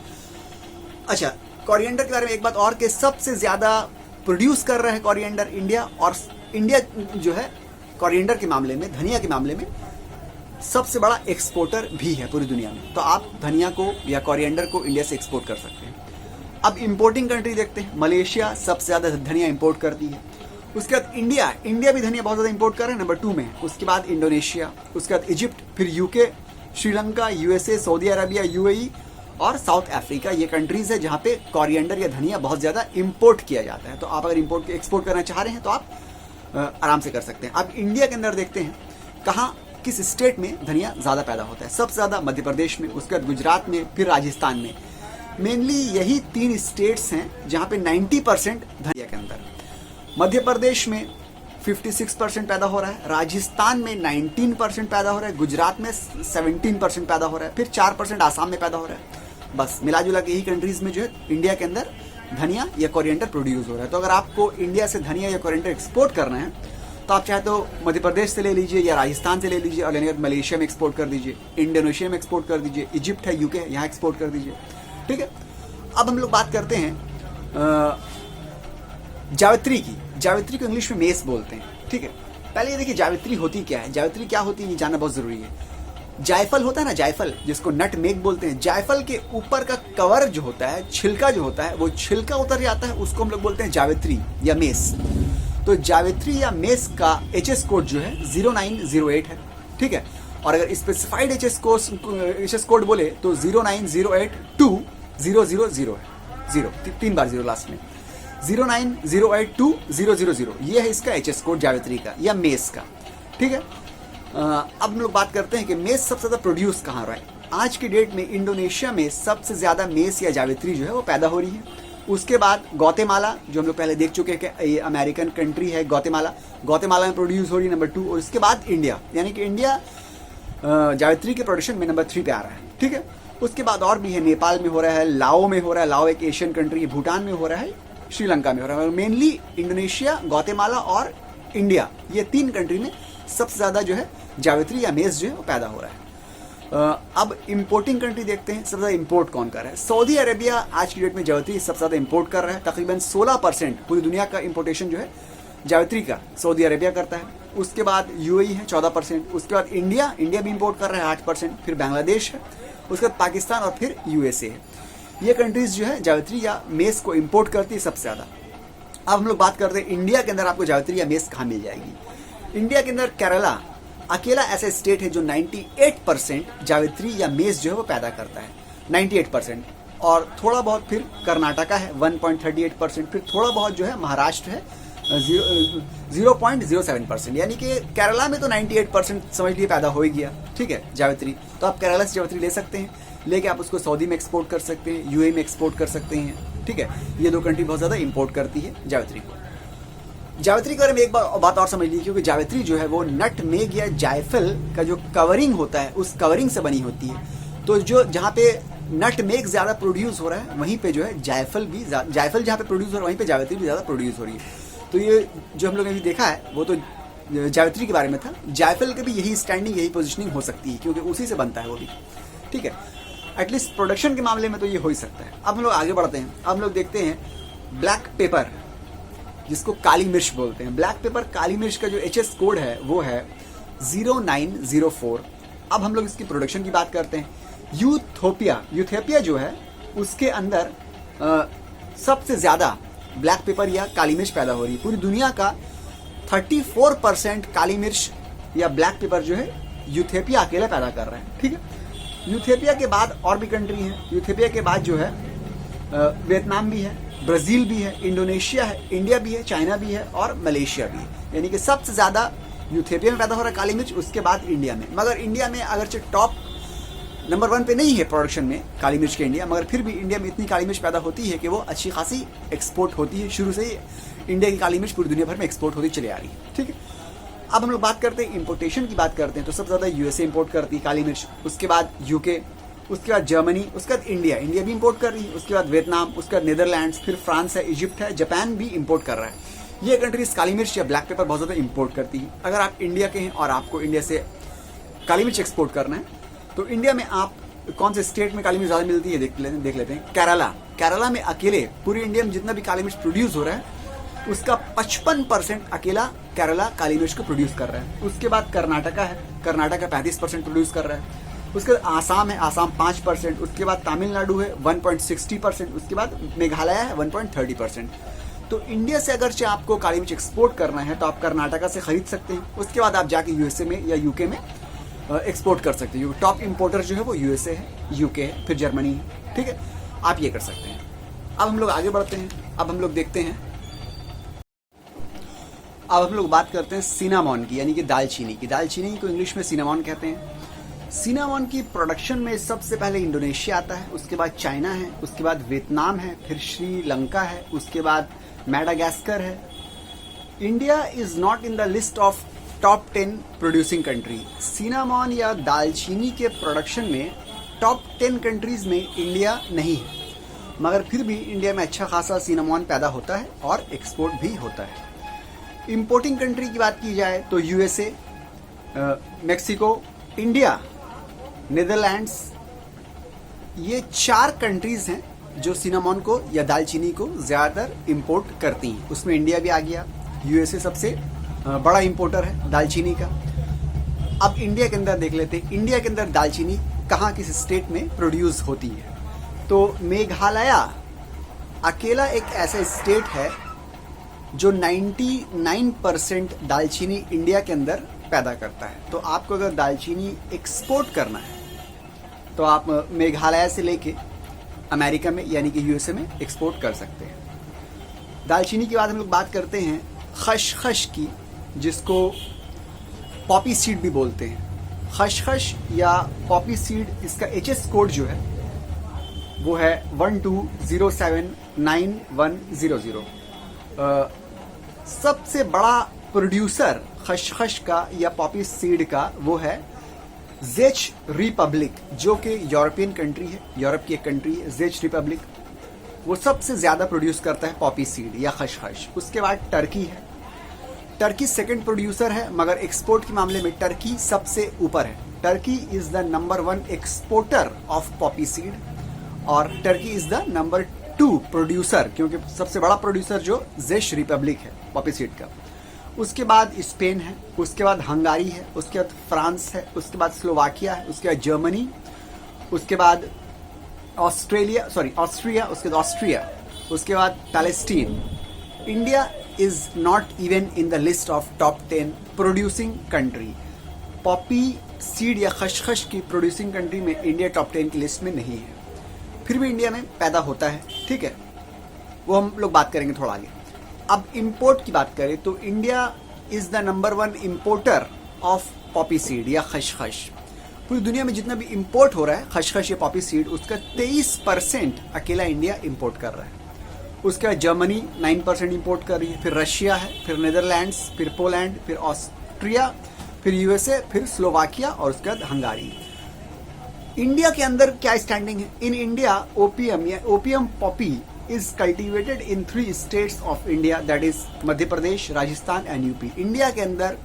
अच्छा, कोरिएंडर के बारे में एक बात और कि सबसे ज़्यादा प्रोड्यूस कर रहा है कोरिएंडर इंडिया, और इंडिया जो है कोरिएंडर के मामले में, धनिया के मामले में सबसे बड़ा एक्सपोर्टर भी है पूरी दुनिया में। तो आप धनिया को या कोरिएंडर को इंडिया से एक्सपोर्ट कर सकते हैं। अब इंपोर्टिंग कंट्री देखते हैं। मलेशिया सबसे ज़्यादा धनिया इंपोर्ट करती है। उसके बाद इंडिया भी धनिया बहुत ज़्यादा इंपोर्ट कर रहे हैं, नंबर 2 में। उसके बाद इंडोनेशिया, उसके बाद इजिप्ट, फिर UK, Sri Lanka, USA, Saudi Arabia, UAE और साउथ अफ्रीका। ये कंट्रीज़ है जहाँ पे कोरिएंडर या धनिया बहुत ज़्यादा इंपोर्ट किया जाता है। तो आप अगर एक्सपोर्ट करना चाह रहे हैं तो आप आराम से कर सकते हैं। अब इंडिया के अंदर देखते हैं कहाँ किस स्टेट में धनिया ज़्यादा पैदा होता है। सबसे ज़्यादा मध्य प्रदेश में, उसके बाद गुजरात में, फिर राजस्थान में। मेनली यही 3 स्टेट्स हैं जहाँ पे 90% धनिया के अंदर। मध्य प्रदेश में 56% पैदा हो रहा है, राजस्थान में 19% पैदा हो रहा है, गुजरात में 17% पैदा हो रहा है, फिर 4% आसाम में पैदा हो रहा है। बस मिला जुला के यही कंट्रीज में जो है इंडिया के अंदर धनिया या कोरिएंडर प्रोड्यूस हो रहा है। तो अगर आपको इंडिया से धनिया या कोरिएंडर एक्सपोर्ट करना है तो आप चाहे तो मध्य प्रदेश से ले लीजिए या राजस्थान से ले लीजिए, और यानी मलेशिया में एक्सपोर्ट कर दीजिए, इंडोनेशिया में एक्सपोर्ट कर दीजिए, इजिप्ट है, यूके है, यहाँ एक्सपोर्ट कर दीजिए। ठीक है, अब हम लोग बात करते हैं जावित्री की। जावित्री को इंग्लिश में मेस बोलते हैं। ठीक है, पहले ये देखिए जावित्री होती क्या है। जावित्री क्या होती है ये जानना बहुत जरूरी है। जायफल होता है ना, जायफल जिसको नट मेग बोलते हैं, जायफल के ऊपर का कवर जो होता है, छिलका जो होता है, वो छिलका उतर जाता है, उसको हम लोग बोलते हैं जावित्री या मेस। तो जावित्री या मेस का एचएस कोड जो है 0908 है। ठीक है, और अगर स्पेसिफाइड एचएस कोड बोले तो 090820000 है। 3 बार 0 लास्ट में, 090820000 ये है इसका एचएस कोड जावित्री का या मेस का। ठीक है, अब हम लोग बात करते हैं कि मेस सबसे ज़्यादा प्रोड्यूस कहाँ हो रहा है। आज की डेट में इंडोनेशिया में सबसे ज़्यादा मेस या जावित्री जो है वो पैदा हो रही है। उसके बाद ग्वाटेमाला, जो हम लोग पहले देख चुके हैं कि ये अमेरिकन कंट्री है ग्वाटेमाला में प्रोड्यूस हो रही है, नंबर 2। और उसके बाद इंडिया, यानी कि इंडिया जावित्री के प्रोडक्शन में नंबर 3 पे आ रहा है। ठीक है, उसके बाद और भी है, नेपाल में हो रहा है, लाओ में हो रहा है, लाओ एक एशियन कंट्री है, भूटान में हो रहा है, श्रीलंका में हो रहा है। मेनली इंडोनेशिया, ग्वाटेमाला और इंडिया, ये 3 कंट्री में सबसे ज़्यादा जो है जावित्री या मेस जो है वो पैदा हो रहा है। अब इंपोर्टिंग कंट्री देखते हैं, सबसे ज़्यादा इंपोर्ट कौन कर रहा है। सऊदी अरेबिया आज की डेट में जावित्री सबसे ज़्यादा इंपोर्ट कर रहा है, तकरीबन 16% पूरी दुनिया का इंपोर्टेशन जो है जावित्री का सऊदी अरेबिया करता है। उसके बाद यूएई है 14%, उसके बाद इंडिया भी इंपोर्ट कर रहा है 8%, फिर बांग्लादेश है, उसके बाद पाकिस्तान और फिर यूएसए है। ये कंट्रीज जो है जावित्री या मेस को इंपोर्ट करती है सबसे ज़्यादा। अब हम लोग बात करते हैं इंडिया के अंदर आपको जावित्री या मेस कहाँ मिल जाएगी। इंडिया के अंदर केरला अकेला ऐसा स्टेट है जो 98% जावित्री या मेस जो है वो पैदा करता है, 98%। और थोड़ा बहुत फिर कर्नाटका है 1.38%, फिर थोड़ा बहुत जो है महाराष्ट्र है 0.07%। यानी कि केरला में तो 98% समझ लिए पैदा हो ही गया, ठीक है जावित्री। तो आप केरला से जावित्री ले सकते हैं, लेके आप उसको सऊदी में एक्सपोर्ट कर सकते हैं, यूएई में एक्सपोर्ट कर सकते हैं, ठीक है। ये दो कंट्री बहुत ज़्यादा इंपोर्ट करती है जावित्री को। जावित्री के बारे में एक बात और समझ लीजिए, क्योंकि जावित्री जो है वो नटमेग या जायफल का जो कवरिंग होता है उस कवरिंग से बनी होती है। तो जो जहाँ पे नटमेग ज़्यादा प्रोड्यूस हो रहा है वहीं पे जो है जायफल जहाँ पे प्रोड्यूस हो रहा है वहीं पे जावित्री भी ज़्यादा प्रोड्यूस हो रही है। तो ये जो हम लोग ने अभी देखा है वो तो जावित्री के बारे में था। जायफल की भी यही स्टैंडिंग, यही पोजिशनिंग हो सकती है, क्योंकि उसी से बनता है वो भी, ठीक है। एटलीस्ट प्रोडक्शन के मामले में तो ये हो ही सकता है। अब हम लोग आगे बढ़ते हैं। अब हम लोग देखते हैं ब्लैक पेपर, जिसको काली मिर्च बोलते हैं। ब्लैक पेपर काली मिर्च का जो HS कोड है वो है 0904। अब हम लोग इसकी प्रोडक्शन की बात करते हैं। यूथोपिया जो है उसके अंदर सबसे ज़्यादा ब्लैक पेपर या काली मिर्च पैदा हो रही है। पूरी दुनिया का 34% काली मिर्च या ब्लैक पेपर जो है यूथोपिया अकेला पैदा कर रहा है, ठीक है। यूथोपिया के बाद और भी कंट्री हैं। यूथोपिया के बाद जो है वियतनाम भी है, ब्राज़ील भी है, इंडोनेशिया है, इंडिया भी है, चाइना भी है और मलेशिया भी है। यानी कि सबसे ज़्यादा यूथोपिया में पैदा हो रहा है काली मिर्च, उसके बाद इंडिया में। मगर इंडिया में अगरचे टॉप नंबर 1 पे नहीं है प्रोडक्शन में काली मिर्च के इंडिया, मगर फिर भी इंडिया में इतनी काली मिर्च पैदा होती है कि वो अच्छी खासी एक्सपोर्ट होती है। शुरू से ही इंडिया की काली मिर्च पूरी दुनिया भर में एक्सपोर्ट होती चली आ रही है, ठीक है। अब हम लोग बात करते हैं इंपोर्टेशन की बात करते हैं, तो सबसे ज़्यादा यूएसए इंपोर्ट करती है काली मिर्च, उसके बाद यूके, उसके बाद जर्मनी, उसके बाद इंडिया भी इंपोर्ट कर रही है, उसके बाद वियतनाम, उसके बाद नीदरलैंड्स, फिर फ्रांस है, इजिप्ट है, जापान भी इंपोर्ट कर रहा है। ये कंट्रीज काली मिर्च या ब्लैक पेपर बहुत ज़्यादा इंपोर्ट करती है। अगर आप इंडिया के हैं और आपको इंडिया से काली मिर्च एक्सपोर्ट करना है तो इंडिया में आप कौन से स्टेट में काली मिर्च ज़्यादा मिलती है देख लेते हैं। केरला में अकेले पूरी इंडिया में जितना भी काली मिर्च प्रोड्यूस हो रहा है उसका 55% अकेला केरला काली मिर्च को प्रोड्यूस कर रहा है। उसके बाद कर्नाटका है, कर्नाटका 35% प्रोड्यूस कर रहा है। उसके बाद आसाम है, आसाम 5%। उसके बाद तमिलनाडु है 1.60%। उसके बाद मेघालय है 1.30%। तो इंडिया से अगर चाहे आपको काली मिर्च एक्सपोर्ट करना है तो आप कर्नाटका से खरीद सकते हैं। उसके बाद आप जाके यूएसए में या यूके में एक्सपोर्ट कर सकते हैं। टॉप इंपोर्टर जो है वो यूएसए है, यूके है, फिर जर्मनी है, ठीक है। आप ये कर सकते हैं। अब हम लोग आगे बढ़ते हैं। अब हम लोग देखते हैं, अब हम लोग बात करते हैं सिनामॉन की, यानी कि दालचीनी की। दालचीनी को इंग्लिश में सिनामॉन कहते हैं। सिनामॉन की प्रोडक्शन में सबसे पहले इंडोनेशिया आता है, उसके बाद चाइना है, उसके बाद वियतनाम है, फिर श्रीलंका है, उसके बाद मैडागास्कर है। India is not in the list of top 10 producing country. Cinnamon या दालचीनी के प्रोडक्शन में टॉप 10 कंट्रीज में इंडिया नहीं है, मगर फिर भी इंडिया में अच्छा खासा सिनामॉन पैदा होता है और एक्सपोर्ट भी होता है। इंपोर्टिंग कंट्री की बात की जाए तो यूएसए, मेक्सिको, इंडिया, नीदरलैंड्स, ये 4 कंट्रीज हैं जो सिनामॉन को या दालचीनी को ज़्यादातर इंपोर्ट करती हैं। उसमें इंडिया भी आ गया। यूएसए सबसे बड़ा इंपोर्टर है दालचीनी का। अब इंडिया के अंदर देख लेते हैं, इंडिया के अंदर दालचीनी कहाँ किस स्टेट में प्रोड्यूस होती है। तो मेघालय अकेला एक ऐसा स्टेट है जो 99% दालचीनी इंडिया के अंदर पैदा करता है। तो आपको अगर दालचीनी एक्सपोर्ट करना है तो आप मेघालय से लेके अमेरिका में यानी कि यूएसए में एक्सपोर्ट कर सकते हैं। दालचीनी के बाद हम लोग बात करते हैं खसखस की, जिसको पॉपी सीड भी बोलते हैं। खसखस या पॉपी सीड, इसका HS कोड जो है वो है 12079100। सबसे बड़ा प्रोड्यूसर खसखस का या पॉपी सीड का वो है जेच रिपब्लिक, जो कि यूरोपियन कंट्री है, यूरोप की एक कंट्री है जेच रिपब्लिक। वो सबसे ज़्यादा प्रोड्यूस करता है पॉपी सीड या खसखस। उसके बाद टर्की है, टर्की सेकंड प्रोड्यूसर है, मगर एक्सपोर्ट के मामले में टर्की सबसे ऊपर है। Turkey is the number 1 exporter of poppy seed और Turkey is the number 2 producer, क्योंकि सबसे बड़ा प्रोड्यूसर जो जेश रिपब्लिक है पॉपी सीड का। उसके बाद स्पेन है, उसके बाद हंगारी है, उसके बाद फ्रांस है, उसके बाद स्लोवाकिया है, उसके बाद जर्मनी, उसके बाद ऑस्ट्रिया, उसके बाद ऑस्ट्रिया, उसके बाद Palestine. India is not even in the list of top 10 producing country. Poppy seed या खसखस की प्रोड्यूसिंग कंट्री में इंडिया टॉप 10 की लिस्ट में नहीं है, फिर भी इंडिया में पैदा होता है, ठीक है, वो हम लोग बात करेंगे थोड़ा आगे। अब इंपोर्ट की बात करें तो India is the number 1 importer of poppy seed या खसखस। पूरी दुनिया में जितना भी इंपोर्ट हो रहा है खसखस या पॉपी सीड, उसका 23% अकेला इंडिया इंपोर्ट कर रहा है। उसके बाद जर्मनी 9% इंपोर्ट कर रही है, फिर रशिया है, फिर नीदरलैंड्स, फिर पोलैंड, फिर ऑस्ट्रिया, फिर यूएसए, फिर स्लोवाकिया और उसके बाद हंगारी। इंडिया के अंदर क्या स्टैंडिंग है? इन इंडिया ओपीएम या opium poppy is cultivated in 3 states of India, that is Madhya Pradesh, Rajasthan and UP. India के अंदर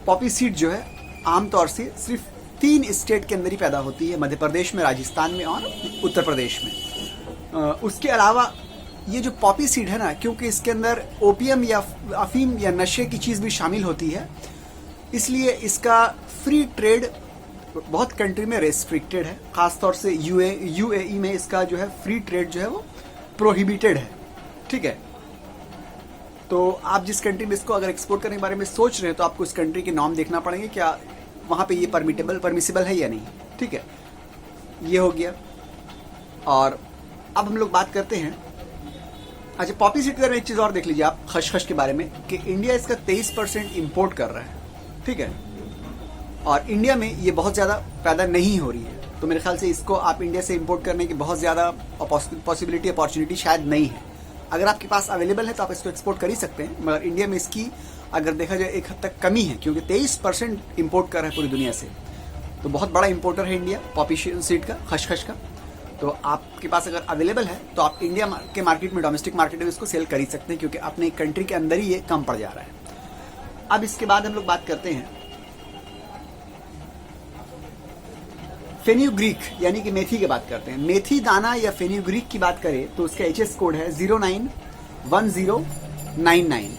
पॉपी सीड जो है आमतौर से सिर्फ 3 स्टेट के अंदर ही पैदा होती है, मध्य प्रदेश में, राजस्थान में और उत्तर प्रदेश में। उसके अलावा ये जो पॉपी सीड है ना, क्योंकि इसके अंदर ओपीएम या अफीम या नशे की चीज़ भी शामिल होती है, इसलिए इसका फ्री ट्रेड बहुत कंट्री में रेस्ट्रिक्टेड है। खासतौर से यूएई में इसका जो है फ्री ट्रेड जो है वो प्रोहिबिटेड है, ठीक है। तो आप जिस कंट्री में इसको अगर एक्सपोर्ट करने के बारे में सोच रहे हैं तो आपको उस कंट्री के नॉर्म देखना पड़ेंगे, क्या वहाँ पे ये परमिसिबल है या नहीं, ठीक है। ये हो गया। और अब हम लोग बात करते हैं, अच्छा पॉपी सीड के बारे में एक चीज़ और देख लीजिए आप खसखस के बारे में, कि इंडिया इसका 23% इम्पोर्ट कर रहा है, ठीक है, और इंडिया में ये बहुत ज़्यादा पैदा नहीं हो रही है। तो मेरे ख्याल से इसको आप इंडिया से इंपोर्ट करने की बहुत ज़्यादा पॉसिबिलिटी अपॉर्चुनिटी शायद नहीं है। अगर आपके पास अवेलेबल है तो आप इसको एक्सपोर्ट कर ही सकते हैं, मगर इंडिया में इसकी अगर देखा जाए एक हद तक कमी है, क्योंकि 23% इम्पोर्ट कर रहा है पूरी दुनिया से। तो बहुत बड़ा इंपोर्टर है इंडिया पॉपी सीड का, खसखस का। तो आपके पास अगर अवेलेबल है तो आप इंडिया के मार्केट में, डोमेस्टिक मार्केट में इसको सेल कर ही सकते हैं, क्योंकि अपने कंट्री के अंदर ही ये कम पड़ जा रहा है। अब इसके बाद हम लोग बात करते हैं फेन्यूग्रीक यानी कि मेथी की बात करते हैं। मेथी दाना या फेन्यूग्रीक की बात करें तो उसका एचएस कोड है 091099।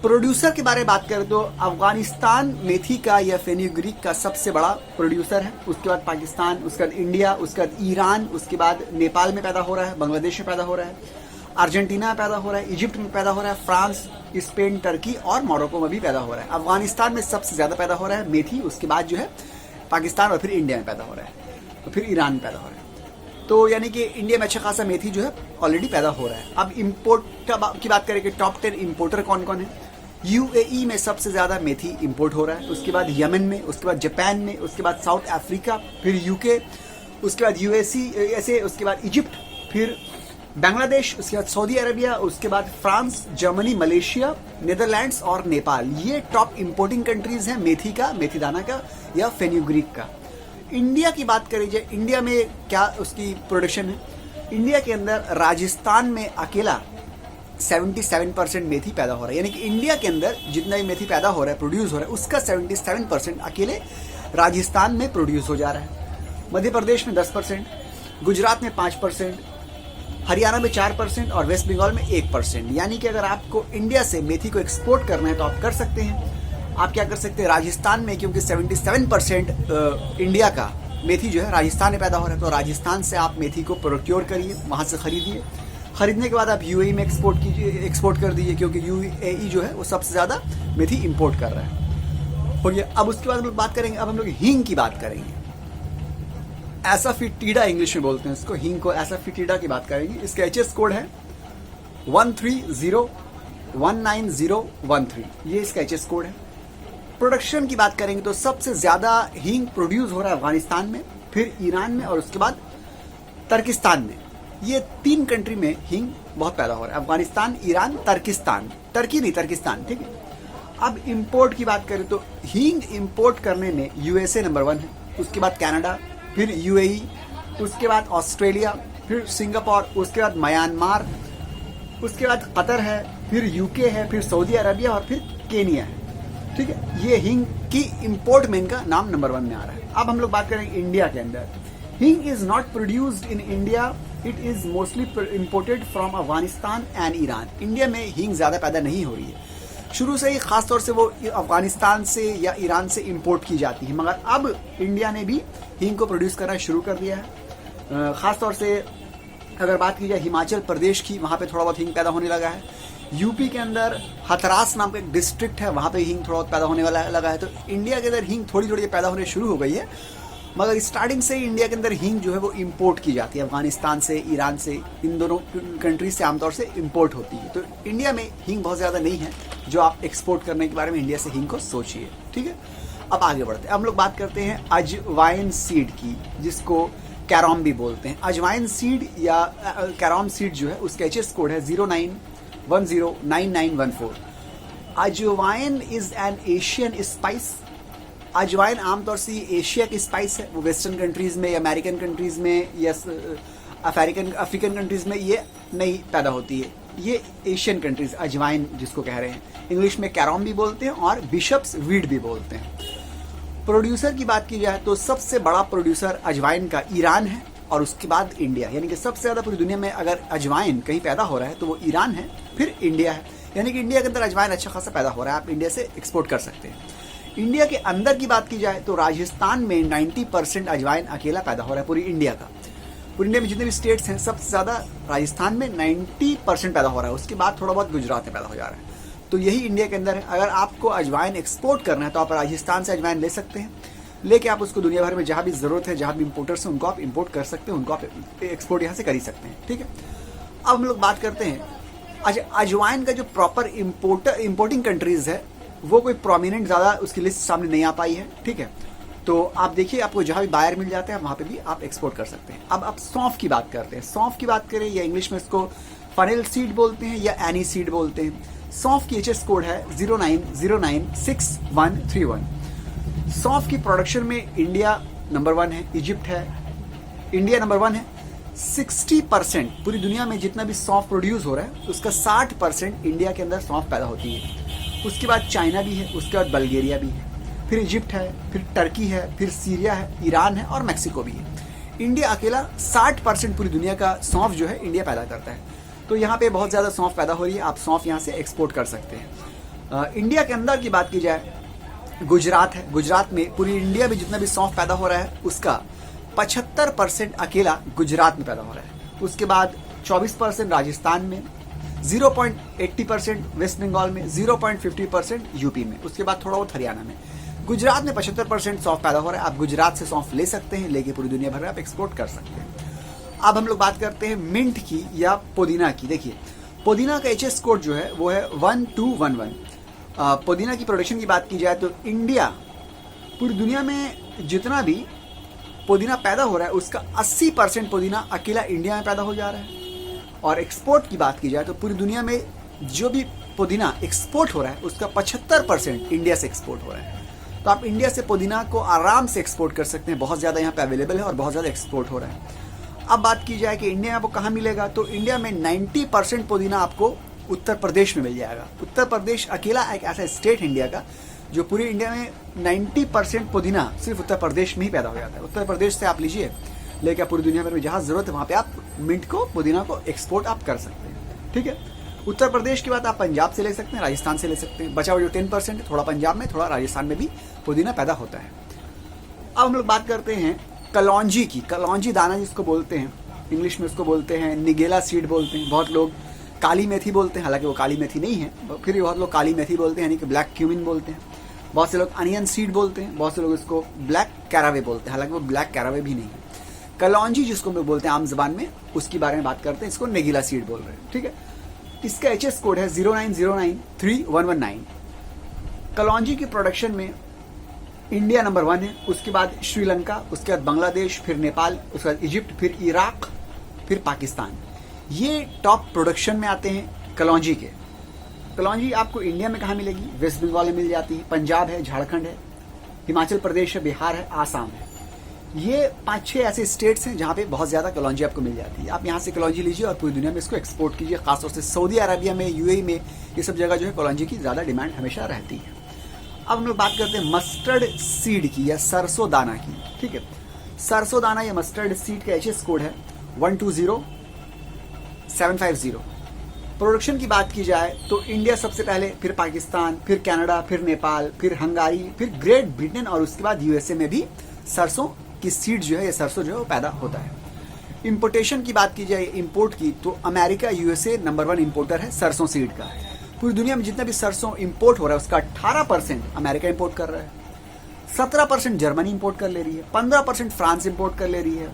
प्रोड्यूसर के बारे में बात करें तो अफगानिस्तान मेथी का या फेन्यूग्रीक का सबसे बड़ा प्रोड्यूसर है। उसके बाद पाकिस्तान, उसके बाद इंडिया, उसके बाद ईरान, उसके बाद नेपाल में पैदा हो रहा है, बांग्लादेश में पैदा हो रहा है, अर्जेंटीना में पैदा हो रहा है, इजिप्ट में पैदा हो रहा है, फ्रांस, स्पेन, टर्की और मोरक्को में भी पैदा हो रहा है। अफगानिस्तान में सबसे ज्यादा पैदा हो रहा है मेथी, उसके बाद जो है पाकिस्तान और फिर इंडिया में पैदा हो रहा है, तो फिर ईरान में पैदा हो रहा है। तो यानी कि इंडिया में अच्छा खासा मेथी जो है ऑलरेडी पैदा हो रहा है। अब इम्पोर्ट की बात करें कि टॉप 10 इम्पोर्टर कौन कौन है। यूएई में सबसे ज़्यादा मेथी इंपोर्ट हो रहा है, उसके बाद यमन में, उसके बाद जापान में, उसके बाद साउथ अफ्रीका, फिर यूके, उसके बाद यूएसए, उसके बाद इजिप्ट, फिर बांग्लादेश, उसके बाद सऊदी अरबिया, उसके बाद फ्रांस, जर्मनी, मलेशिया, नीदरलैंड्स और नेपाल। ये टॉप इंपोर्टिंग कंट्रीज हैं मेथी का, मेथी दाना का या फेन्यूग्रीक का। इंडिया की बात करें जाए, इंडिया में क्या उसकी प्रोडक्शन है। इंडिया के अंदर राजस्थान में अकेला 77% मेथी पैदा हो रहा है, यानी कि इंडिया के अंदर जितना भी मेथी पैदा हो रहा है, प्रोड्यूस हो रहा है, उसका 77% अकेले राजस्थान में प्रोड्यूस हो जा रहा है। मध्य प्रदेश में 10%, गुजरात में 5%, हरियाणा में 4% और वेस्ट बंगाल में 1%। यानी कि अगर आपको इंडिया से मेथी को एक्सपोर्ट करना है तो आप कर सकते हैं। आप क्या कर सकते हैं, राजस्थान में, क्योंकि 77% इंडिया का मेथी जो है राजस्थान में पैदा हो रहा है, तो राजस्थान से आप मेथी को प्रोक्योर करिए, वहाँ से खरीदिए। खरीदने के बाद आप यूएई में एक्सपोर्ट कर दीजिए, क्योंकि यूएई जो है वो सबसे ज़्यादा मेथी इंपोर्ट कर रहा है। हो गया। अब उसके बाद हम लोग बात करेंगे, अब हम लोग हींग की बात करेंगे। एसाफिटिडा इंग्लिश में बोलते हैं इसको, हींग को एसाफिटिडा की बात करेंगे। इसका एचएस कोड है 130190013, ये इसका एचएस कोड है। प्रोडक्शन की बात करेंगे तो सबसे ज़्यादा हींग प्रोड्यूस हो रहा है अफगानिस्तान में, फिर ईरान में और उसके बाद तुर्किस्तान में। ये 3 कंट्री में हींग बहुत पैदा हो रहा है, अफगानिस्तान, ईरान, तुर्किस्तान, टर्की नहीं तुर्किस्तान, ठीक है। अब इंपोर्ट की बात करें तो हींग इंपोर्ट करने में यूएसए नंबर 1 है, उसके बाद कनाडा, फिर यूएई, उसके बाद ऑस्ट्रेलिया, फिर सिंगापुर, उसके बाद म्यांमार, उसके बाद कतर है, फिर यूके है, फिर सऊदी अरबिया और फिर केनिया है, ठीक है। ये हींग कि इंपोर्ट में इनका नाम नंबर 1 में आ रहा है। अब हम लोग बात करेंगे इंडिया के अंदर। हींग is not produced in India, it is mostly imported from Afghanistan and Iran. India में हींग ज़्यादा पैदा नहीं हो रही है, शुरू से ही खासतौर से वो अफगानिस्तान से या ईरान से इंपोर्ट की जाती है, मगर अब इंडिया ने भी हींग को प्रोड्यूस करना शुरू कर दिया है। ख़ासतौर से अगर बात की जाए हिमाचल प्रदेश की, वहाँ पे थोड़ा बहुत हींग पैदा होने लगा है। यूपी के अंदर हथरास नाम का एक डिस्ट्रिक्ट है, वहाँ पे हींग थोड़ा बहुत पैदा होने वाला लगा है। तो इंडिया के अंदर हींग थोड़ी थोड़ी पैदा होने शुरू हो गई है, मगर स्टार्टिंग से ही इंडिया के अंदर हींग जो है वो इंपोर्ट की जाती है। अफगानिस्तान से, ईरान से, इन दोनों कंट्रीज से आमतौर से इंपोर्ट होती है। तो इंडिया में हींग बहुत ज़्यादा नहीं है जो आप एक्सपोर्ट करने के बारे में इंडिया से हींग को सोचिए। ठीक है, अब आगे बढ़ते हैं। हम लोग बात करते हैं अजवाइन सीड की, जिसको कैरॉम भी बोलते हैं। अजवाइन सीड या कैरॉम सीड जो है उसका एचएस कोड है 09109914। अजवाइन इज एन एशियन स्पाइस। अजवाइन आमतौर से एशिया की स्पाइस है, वो वेस्टर्न कंट्रीज में या अमेरिकन कंट्रीज में या अफ्रीकन कंट्रीज में ये नहीं पैदा होती है। ये एशियन कंट्रीज अजवाइन जिसको कह रहे हैं, इंग्लिश में कैरॉम भी बोलते हैं और बिशप्स वीड भी बोलते हैं। प्रोड्यूसर की बात की जाए तो सबसे बड़ा प्रोड्यूसर अजवाइन का ईरान है और उसके बाद इंडिया, यानी कि सबसे ज़्यादा पूरी दुनिया में अगर अजवाइन कहीं पैदा हो रहा है तो वो ईरान है, फिर इंडिया है। यानी कि इंडिया के अंदर अजवाइन अच्छा खासा पैदा हो रहा है, आप इंडिया से एक्सपोर्ट कर सकते हैं। इंडिया के अंदर की बात की जाए तो राजस्थान में 90% अजवाइन अकेला पैदा हो रहा है पूरी इंडिया का। पूरी इंडिया में जितने भी स्टेट्स हैं सबसे ज़्यादा राजस्थान में 90% पैदा हो रहा है, उसके बाद थोड़ा बहुत गुजरात में पैदा हो जा रहा है। तो यही इंडिया के अंदर है। अगर आपको अजवाइन एक्सपोर्ट करना है तो आप राजस्थान से अजवाइन ले सकते हैं, लेके आप उसको दुनिया भर में जहाँ भी ज़रूरत है, जहाँ भी इंपोर्टर्स हैं उनको आप इंपोर्ट कर सकते हैं, उनको आप एक्सपोर्ट यहाँ से कर ही सकते हैं। ठीक है, अब हम लोग बात करते हैं अजवाइन का जो प्रॉपर इंपोर्टिंग कंट्रीज है वो कोई प्रोमिनेंट ज़्यादा उसकी लिस्ट सामने नहीं आ पाई है। ठीक है, तो आप देखिए आपको जहाँ भी बायर मिल जाता है वहाँ पे भी आप एक्सपोर्ट कर सकते हैं। अब आप सौंफ की बात करते हैं। सौंफ की बात करें या इंग्लिश में इसको फनेल सीड बोलते हैं या एनी सीड बोलते हैं। सौंफ की एचएस कोड है 09096131। सौंफ की प्रोडक्शन में इंडिया नंबर 1 है, इजिप्ट है, इंडिया नंबर 1 है। 60% पूरी दुनिया में जितना भी सौंफ प्रोड्यूस हो रहा है उसका 60% इंडिया के अंदर सौंफ पैदा होती है। उसके बाद चाइना भी है, उसके बाद बल्गेरिया भी है, फिर इजिप्ट है, फिर टर्की है, फिर सीरिया है, ईरान है और मैक्सिको भी है। इंडिया अकेला 60% पूरी दुनिया का सौंफ जो है इंडिया पैदा करता है। तो यहाँ पे बहुत ज़्यादा सौंफ पैदा हो रही है, आप सौंफ यहाँ से एक्सपोर्ट कर सकते हैं। इंडिया के अंदर की बात की जाए, गुजरात है। गुजरात में पूरी इंडिया में जितना भी सौंफ पैदा हो रहा है उसका 75% अकेला गुजरात में पैदा हो रहा है। उसके बाद 24% राजस्थान में, 0.80% वेस्ट बंगाल में, 0.50% यूपी में, उसके बाद थोड़ा बहुत हरियाणा में। गुजरात में 75% सौंफ पैदा हो रहा है। आप गुजरात से सौंफ ले सकते हैं, लेके पूरी दुनिया भर में आप एक्सपोर्ट कर सकते हैं। अब हम लोग बात करते हैं मिंट की या पुदीना की। देखिए पुदीना का एचएस कोड जो है वो है 1211। पुदीना की प्रोडक्शन की बात की जाए तो इंडिया पूरी दुनिया में जितना भी पुदीना पैदा हो रहा है उसका 80% पुदीना अकेला इंडिया में पैदा हो जा रहा है। और एक्सपोर्ट की बात की जाए तो पूरी दुनिया में जो भी पुदीना एक्सपोर्ट हो रहा है उसका 75% इंडिया से एक्सपोर्ट हो रहा है। तो आप इंडिया से पुदीना को आराम से एक्सपोर्ट कर सकते हैं, बहुत ज़्यादा यहाँ पे अवेलेबल है और बहुत ज़्यादा एक्सपोर्ट हो रहा है। अब बात की जाए कि इंडिया में आपको कहाँ मिलेगा, तो इंडिया में 90% पुदीना आपको उत्तर प्रदेश में मिल जाएगा। उत्तर प्रदेश अकेला एक ऐसा स्टेट इंडिया का जो पूरी इंडिया में 90% पुदीना सिर्फ उत्तर प्रदेश में ही पैदा हो जाता है। उत्तर प्रदेश से आप लीजिए, लेकिन पूरी दुनिया भर में जहाँ ज़रूरत है वहाँ पे आप मिंट को, पुदीना को एक्सपोर्ट आप कर सकते हैं। ठीक है, उत्तर प्रदेश के बाद आप पंजाब से ले सकते हैं, राजस्थान से ले सकते हैं। बचा हुआ जो 10% है थोड़ा पंजाब में, थोड़ा राजस्थान में भी पुदीना पैदा होता है। अब हम लोग बात करते हैं कलौंजी की। कलौंजी दाना जिसको बोलते हैं, इंग्लिश में उसको बोलते हैं निगेला सीड बोलते हैं। बहुत लोग काली मेथी बोलते हैं, हालांकि वो काली मेथी नहीं है, फिर भी बहुत लोग काली मेथी बोलते हैं, यानी कि ब्लैक क्यूमिन बोलते हैं। बहुत से लोग अनियन सीड बोलते हैं, बहुत से लोग इसको ब्लैक कैरावे बोलते हैं, हालांकि वो ब्लैक कैरावे भी नहीं है। कलौंजी जिसको हम बोलते हैं आम जबान में, उसकी बारे में बात करते हैं, इसको नेगीला सीड बोल रहे हैं। ठीक है, इसका एचएस कोड है 09093119। कलौंजी की प्रोडक्शन में इंडिया नंबर 1 है, उसके बाद श्रीलंका, उसके बाद बांग्लादेश, फिर नेपाल, उसके बाद इजिप्ट, फिर इराक, फिर पाकिस्तान। ये टॉप प्रोडक्शन में आते हैं कलौंजी के। कलौंजी आपको इंडिया में कहाँ मिलेगी, वेस्ट बंगाल में मिल जाती है, पंजाब है, झारखंड है, हिमाचल प्रदेश है, बिहार है, आसाम है। ये 5-6 ऐसे स्टेट्स हैं जहाँ पे बहुत ज़्यादा कलौंजी आपको मिल जाती है। आप यहाँ से कलौंजी लीजिए और पूरी दुनिया में इसको एक्सपोर्ट कीजिए। खासतौर से सऊदी अरबिया में, यूएई में, ये सब जगह जो है कलौंजी की ज़्यादा डिमांड हमेशा रहती है। अब हम लोग बात करते हैं मस्टर्ड सीड की या सरसों दाना की। ठीक है, सरसों दाना या मस्टर्ड सीड का एचएस कोड है 120750। प्रोडक्शन की बात की जाए तो इंडिया सबसे पहले, फिर पाकिस्तान, फिर कनाडा, फिर नेपाल, फिर हंगारी, फिर ग्रेट ब्रिटेन और उसके बाद यूएसए में भी सरसों की सीड जो है या सरसों जो है वो पैदा होता है। इंपोर्टेशन की बात की जाए, इंपोर्ट की, तो अमेरिका यूएसए नंबर 1 इंपोर्टर है सरसों सीड का। पूरी दुनिया में जितना भी सरसों इंपोर्ट हो रहा है उसका 18% अमेरिका इंपोर्ट कर रहा है, 17% जर्मनी इंपोर्ट कर ले रही है, 15% फ्रांस इंपोर्ट कर ले रही है,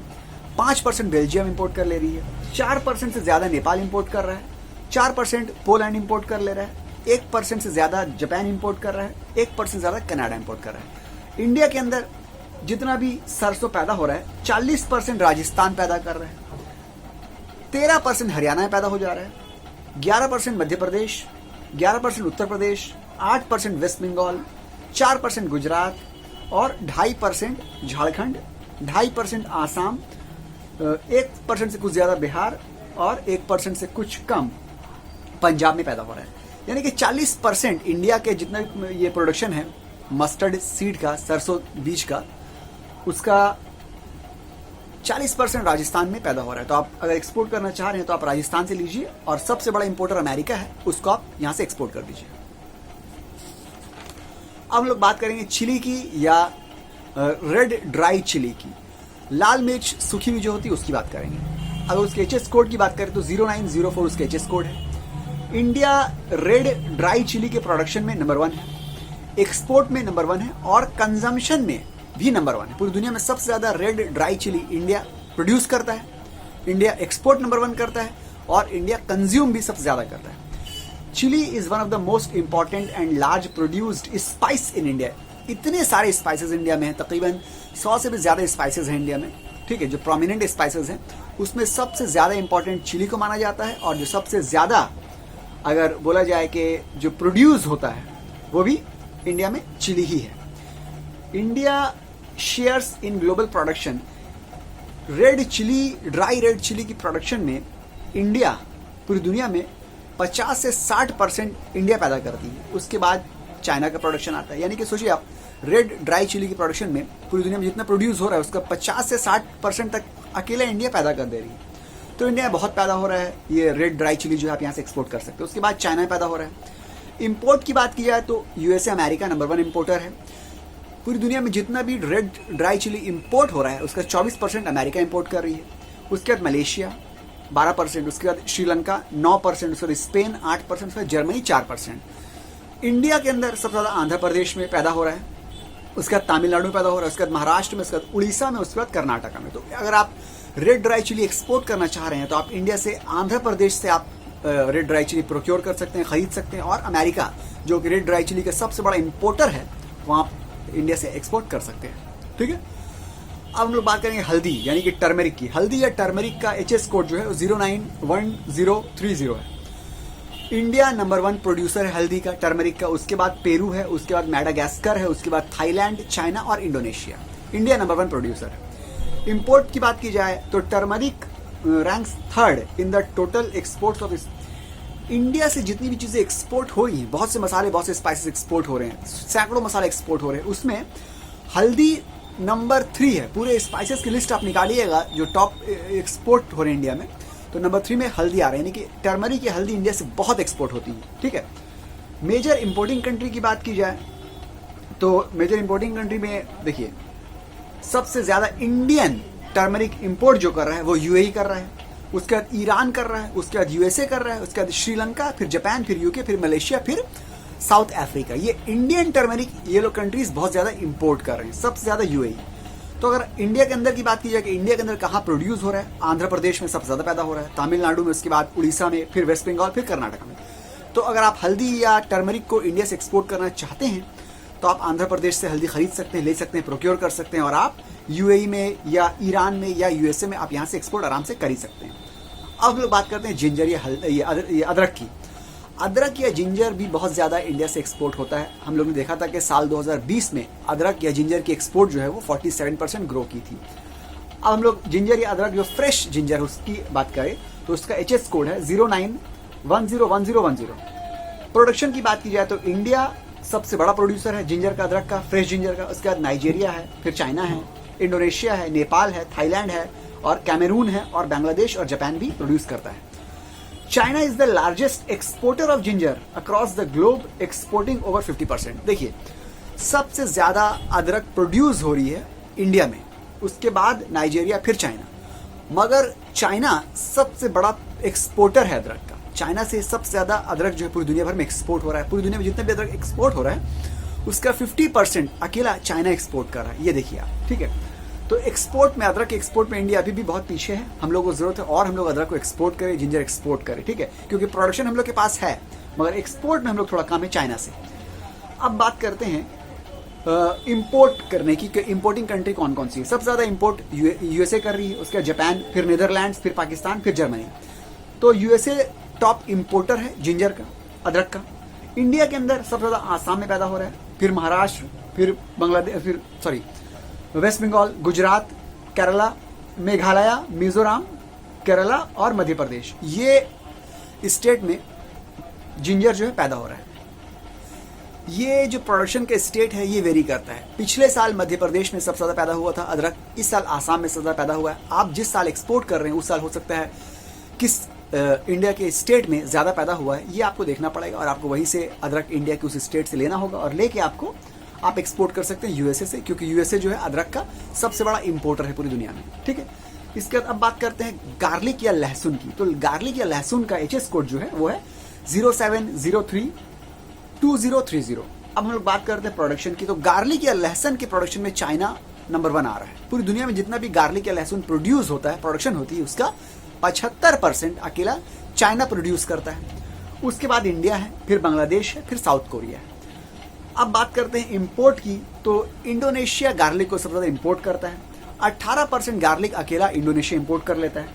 5% बेल्जियम इंपोर्ट कर ले रही है, 4% से ज्यादा नेपाल इंपोर्ट कर रहा है, 4% पोलैंड इंपोर्ट कर ले रहा है, 1% से ज्यादा जापान इंपोर्ट कर रहा है, 1% से ज्यादा कनाडा इंपोर्ट कर रहा है। इंडिया के अंदर जितना भी सरसों पैदा हो रहा है 40% राजस्थान पैदा कर रहा है, 13% हरियाणा में पैदा हो जा रहा है, 11% मध्य प्रदेश, 11% उत्तर प्रदेश, 8% वेस्ट बंगाल, 4% गुजरात और 2.5% झारखंड, 2.5% आसाम, 1% से कुछ ज्यादा बिहार और 1% से कुछ कम पंजाब में पैदा हो रहा है। यानी कि 40% इंडिया के जितना ये प्रोडक्शन है मस्टर्ड सीड का, सरसों बीज का, उसका 40% राजस्थान में पैदा हो रहा है। तो आप अगर एक्सपोर्ट करना चाह रहे हैं तो आप राजस्थान से लीजिए और सबसे बड़ा इंपोर्टर अमेरिका है, उसको आप यहां से एक्सपोर्ट कर दीजिए। अब हम लोग बात करेंगे चिली की या रेड ड्राई चिली की। लाल मिर्च सूखी हुई जो होती है उसकी बात करेंगे। अगर उसके एचएस कोड की बात करें तो 0904 उसके एचएस कोड है। इंडिया रेड ड्राई चिली के प्रोडक्शन में नंबर 1 है, एक्सपोर्ट में नंबर 1 है और कंजम्पशन में भी नंबर 1 है। पूरी दुनिया में सबसे ज्यादा red dry chilli India produce करता है, इंडिया एक्सपोर्ट नंबर 1 करता है और इंडिया कंज्यूम भी सबसे ज्यादा करता है। Chilli is one of the most important and large produced spice in India. इतने सारे स्पाइसेस इंडिया में हैं, तकरीबन 100 से भी ज्यादा स्पाइसेस हैं इंडिया में। ठीक है, जो प्रोमिनेंट स्पाइसेस हैं उसमें सबसे ज्यादा इंपॉर्टेंट चिली को माना जाता है और जो सबसे ज्यादा अगर बोला जाए कि जो प्रोड्यूस होता है वो भी इंडिया में चिली ही है। India shares in global production red chilli, dry red chilli की प्रोडक्शन में इंडिया पूरी दुनिया में 50 से 60% इंडिया पैदा करती है। उसके बाद चाइना का प्रोडक्शन आता है। यानी कि सोचिए आप, रेड ड्राई चिली की प्रोडक्शन में पूरी दुनिया में जितना प्रोड्यूस हो रहा है उसका 50 से 60% तक अकेला इंडिया पैदा कर दे रही है। तो इंडिया में बहुत पैदा हो रहा है ये रेड ड्राई चिली जो है आप यहाँ से एक्सपोर्ट कर सकते हो। उसके बाद चाइना में पैदा हो रहा है। इंपोर्ट की बात की जाए तो यूएसए अमेरिका नंबर 1 इंपोर्टर है। पूरी दुनिया में जितना भी रेड ड्राई चिली इंपोर्ट हो रहा है उसका 24% अमेरिका इंपोर्ट कर रही है। उसके बाद मलेशिया 12%, उसके बाद श्रीलंका 9%, उसके बाद स्पेन 8%, उसके बाद जर्मनी 4%। इंडिया के अंदर सबसे ज्यादा आंध्र प्रदेश में पैदा हो रहा है, उसके बाद तमिलनाडु में पैदा हो रहा है, उसके बाद महाराष्ट्र में, उसके बाद उड़ीसा में, उसके बाद कर्नाटका में। तो अगर आप रेड ड्राई चिली एक्सपोर्ट करना चाह रहे हैं तो आप इंडिया से, आंध्र प्रदेश से आप रेड ड्राई चिली प्रोक्योर कर सकते हैं, खरीद सकते हैं और अमेरिका जो कि रेड ड्राई चिली का सबसे बड़ा इंपोर्टर है वहां इंडिया से एक्सपोर्ट कर सकते हैं। ठीक है, अब हम लोग बात करेंगे हल्दी यानी कि टर्मरिक की। हल्दी या टर्मरिक का एचएस कोड जो है 091030 है। इंडिया नंबर 1 प्रोड्यूसर है हल्दी का, टर्मरिक का। उसके बाद पेरू है, उसके बाद मैडागास्कर है, उसके बाद थाईलैंड, चाइना और इंडोनेशिया। इंडिया नंबर 1 प्रोड्यूसर है। इंपोर्ट की बात की जाए तो turmeric ranks 3rd in the total exports of. India से जितनी भी चीजें एक्सपोर्ट हो रही हैं, बहुत से मसाले, बहुत से स्पाइसेस एक्सपोर्ट हो रहे हैं, सैकड़ों मसाले एक्सपोर्ट हो रहे हैं, उसमें हल्दी नंबर 3 है। पूरे स्पाइसेस की लिस्ट आप निकालिएगा जो टॉप एक्सपोर्ट हो रहे हैं इंडिया में, तो नंबर 3 में हल्दी आ रहा है। यानी कि टर्मरिक की हल्दी इंडिया से बहुत एक्सपोर्ट होती है। ठीक है, मेजर इंपोर्टिंग कंट्री की बात की जाए तो मेजर इंपोर्टिंग कंट्री में देखिए सबसे ज्यादा इंडियन टर्मरिक इंपोर्ट जो कर रहा है वो यूएई कर रहा है, उसके बाद ईरान कर रहा है, उसके बाद यूएसए कर रहा है, उसके बाद श्रीलंका, फिर जापान, फिर यूके, फिर मलेशिया, फिर साउथ अफ्रीका। ये इंडियन टर्मरिक ये लोग कंट्रीज बहुत ज्यादा इंपोर्ट कर रहे हैं, सबसे ज्यादा यूएई। तो अगर इंडिया के अंदर की बात की जाए कि इंडिया के अंदर कहाँ प्रोड्यूस हो रहा है, आंध्र प्रदेश में सबसे ज्यादा पैदा हो रहा है, तमिलनाडु में, उसके बाद उड़ीसा में, फिर वेस्ट बंगाल, फिर कर्नाटक में। तो अगर आप हल्दी या टर्मरिक को इंडिया से एक्सपोर्ट करना चाहते हैं तो आप आंध्र प्रदेश से हल्दी खरीद सकते हैं, ले सकते हैं, प्रोक्योर कर सकते हैं और आप यूएई में या ईरान में या यूएसए में आप यहाँ से एक्सपोर्ट आराम से कर ही सकते हैं। अब हम लोग बात करते हैं जिंजर या अदरक की। अदरक या जिंजर भी बहुत ज़्यादा इंडिया से एक्सपोर्ट होता है। हम लोग ने देखा था कि साल 2020 में अदरक या जिंजर की एक्सपोर्ट जो है वो 47% ग्रो की थी। अब हम लोग जिंजर या अदरक जो फ्रेश जिंजर उसकी बात करें तो उसका एचएस कोड है 09101010। प्रोडक्शन की बात की जाए तो इंडिया सबसे बड़ा प्रोड्यूसर है जिंजर का, अदरक का, फ्रेश जिंजर का। उसके बाद नाइजीरिया है, फिर चाइना है, इंडोनेशिया है, नेपाल है, थाईलैंड है और कैमरून है, और बांग्लादेश और जापान भी प्रोड्यूस करता है। China is the largest exporter of ginger across the globe, exporting over 50%। देखिए, सबसे ज्यादा अदरक प्रोड्यूस हो रही है इंडिया में, उसके बाद नाइजीरिया, फिर चाइना। मगर चाइना सबसे बड़ा एक्सपोर्टर है अदरक का। चाइना से सबसे ज्यादा अदरक जो है पूरी दुनिया भर में एक्सपोर्ट हो रहा है। पूरी दुनिया में जितना भी अदरक एक्सपोर्ट हो रहा है उसका 50% अकेला चाइना एक्सपोर्ट कर रहा है। ये देखिए आप, ठीक है। तो एक्सपोर्ट में, अदरक के एक्सपोर्ट में इंडिया अभी भी बहुत पीछे है। हम लोगों को जरूरत है और हम लोग अदरक को एक्सपोर्ट करें, जिंजर एक्सपोर्ट करें, ठीक है, क्योंकि प्रोडक्शन हम लोग के पास है मगर एक्सपोर्ट में हम लोग थोड़ा कम है चाइना से। अब बात करते हैं इंपोर्ट करने की, इंपोर्टिंग कंट्री कौन कौन सी है। सबसे ज्यादा इंपोर्ट यूएसए कर रही है, उसके बाद जापान, फिर नीदरलैंड्स, फिर पाकिस्तान, फिर जर्मनी। तो यूएसए टॉप इंपोर्टर है जिंजर का, अदरक का। इंडिया के अंदर सबसे ज्यादा आसाम में पैदा हो रहा है, फिर महाराष्ट्र, फिर बांग्लादेश, फिर वेस्ट बंगाल, गुजरात, केरला, मेघालय, मिजोरम, केरला और मध्य प्रदेश। ये स्टेट में जिंजर जो है पैदा हो रहा है। ये जो प्रोडक्शन के स्टेट है ये वेरी करता है। पिछले साल मध्य प्रदेश में सबसे ज्यादा पैदा हुआ था अदरक, इस साल आसाम में सबसे ज्यादा पैदा हुआ है। आप जिस साल एक्सपोर्ट कर रहे हैं उस साल हो सकता है किस इंडिया के स्टेट में ज्यादा पैदा हुआ है, ये आपको देखना पड़ेगा और आपको वहीं से अदरक इंडिया के उस स्टेट से लेना होगा और लेके आप एक्सपोर्ट कर सकते हैं यूएसए से, क्योंकि यूएसए जो है अदरक का सबसे बड़ा इंपोर्टर है पूरी दुनिया में, ठीक है। इसके बाद अब बात करते हैं गार्लिक या लहसुन की। तो गार्लिक या लहसुन का एचएस कोड जो है वो है 07032030। अब हम लोग बात करते हैं प्रोडक्शन की। तो गार्लिक या लहसुन के प्रोडक्शन में चाइना नंबर 1 आ रहा है। पूरी दुनिया में जितना भी गार्लिक या लहसुन प्रोड्यूस होता है, प्रोडक्शन होती है, उसका 75% अकेला चाइना प्रोड्यूस करता है। उसके बाद इंडिया है, फिर बांग्लादेश है, फिर साउथ कोरिया है। अब बात करते हैं इंपोर्ट की। तो इंडोनेशिया गार्लिक को सबसे ज्यादा इंपोर्ट करता है। 18% गार्लिक अकेला इंडोनेशिया इंपोर्ट कर लेता है।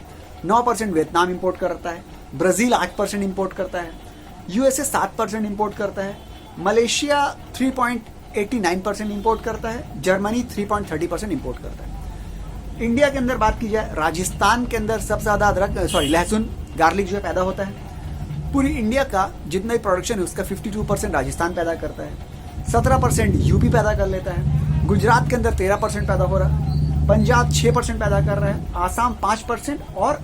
9% वियतनाम इंपोर्ट करता है। ब्राजील 8% इंपोर्ट करता है। यूएसए 7% इंपोर्ट करता है। मलेशिया 3.89% इंपोर्ट करता है। जर्मनी 3.30% इंपोर्ट करता है। इंडिया के अंदर बात की जाए, राजस्थान के अंदर सबसे ज्यादा लहसुन गार्लिक जो है पैदा होता है। पूरी इंडिया का जितना भी प्रोडक्शन है उसका 52% राजस्थान पैदा करता है। 17% यूपी पैदा कर लेता है। गुजरात के अंदर 13% पैदा हो रहा है। पंजाब 6% पैदा कर रहा है। आसाम 5% और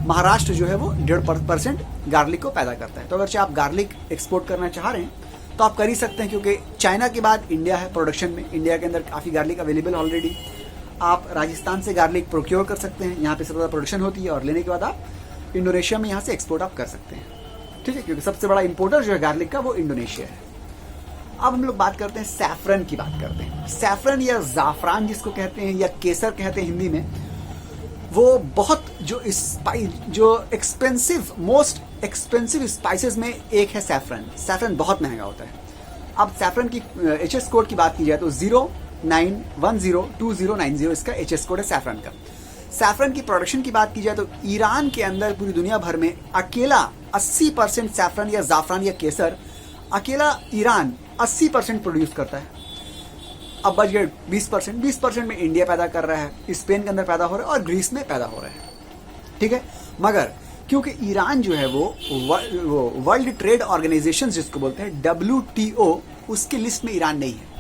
महाराष्ट्र जो है वो 1.5% गार्लिक को पैदा करता है। तो अगर आप गार्लिक एक्सपोर्ट करना चाह रहे हैं तो आप कर ही सकते हैं, क्योंकि चाइना के बाद इंडिया है प्रोडक्शन में। इंडिया के अंदर काफी गार्लिक अवेलेबल ऑलरेडी। आप राजस्थान से गार्लिक प्रोक्योर कर सकते हैं, यहाँ पे सबसे ज्यादा प्रोडक्शन होती है, और लेने के बाद आप इंडोनेशिया में यहाँ से एक्सपोर्ट आप कर सकते हैं, ठीक है, क्योंकि सबसे बड़ा इंपोर्टर जो है गार्लिक का वो इंडोनेशिया है। अब हम लोग बात करते हैं सैफरन की बात करते हैं। सैफरन या जाफरान जिसको कहते हैं या केसर कहते हैं हिंदी में, वो बहुत जो मोस्ट एक्सपेंसिव स्पाइसेस में एक है सैफरन। सैफरन बहुत महंगा होता है। अब सैफरन की एचएस कोड की बात की जाए तो 09102090 इसका एचएस कोड है सैफरन का। सैफरन की प्रोडक्शन की बात की जाए तो ईरान के अंदर पूरी दुनिया भर में अकेला 80% सैफरन या जाफरान या केसर अकेला ईरान 80% प्रोड्यूस करता है। अब बच गए 20%। 20% में इंडिया पैदा कर रहा है, स्पेन के अंदर पैदा हो रहा है और ग्रीस में पैदा हो रहा है, ठीक है। मगर क्योंकि ईरान जो है वो वर्ल्ड ट्रेड ऑर्गेनाइजेशन जिसको बोलते हैं WTO, उसकी लिस्ट में ईरान नहीं है।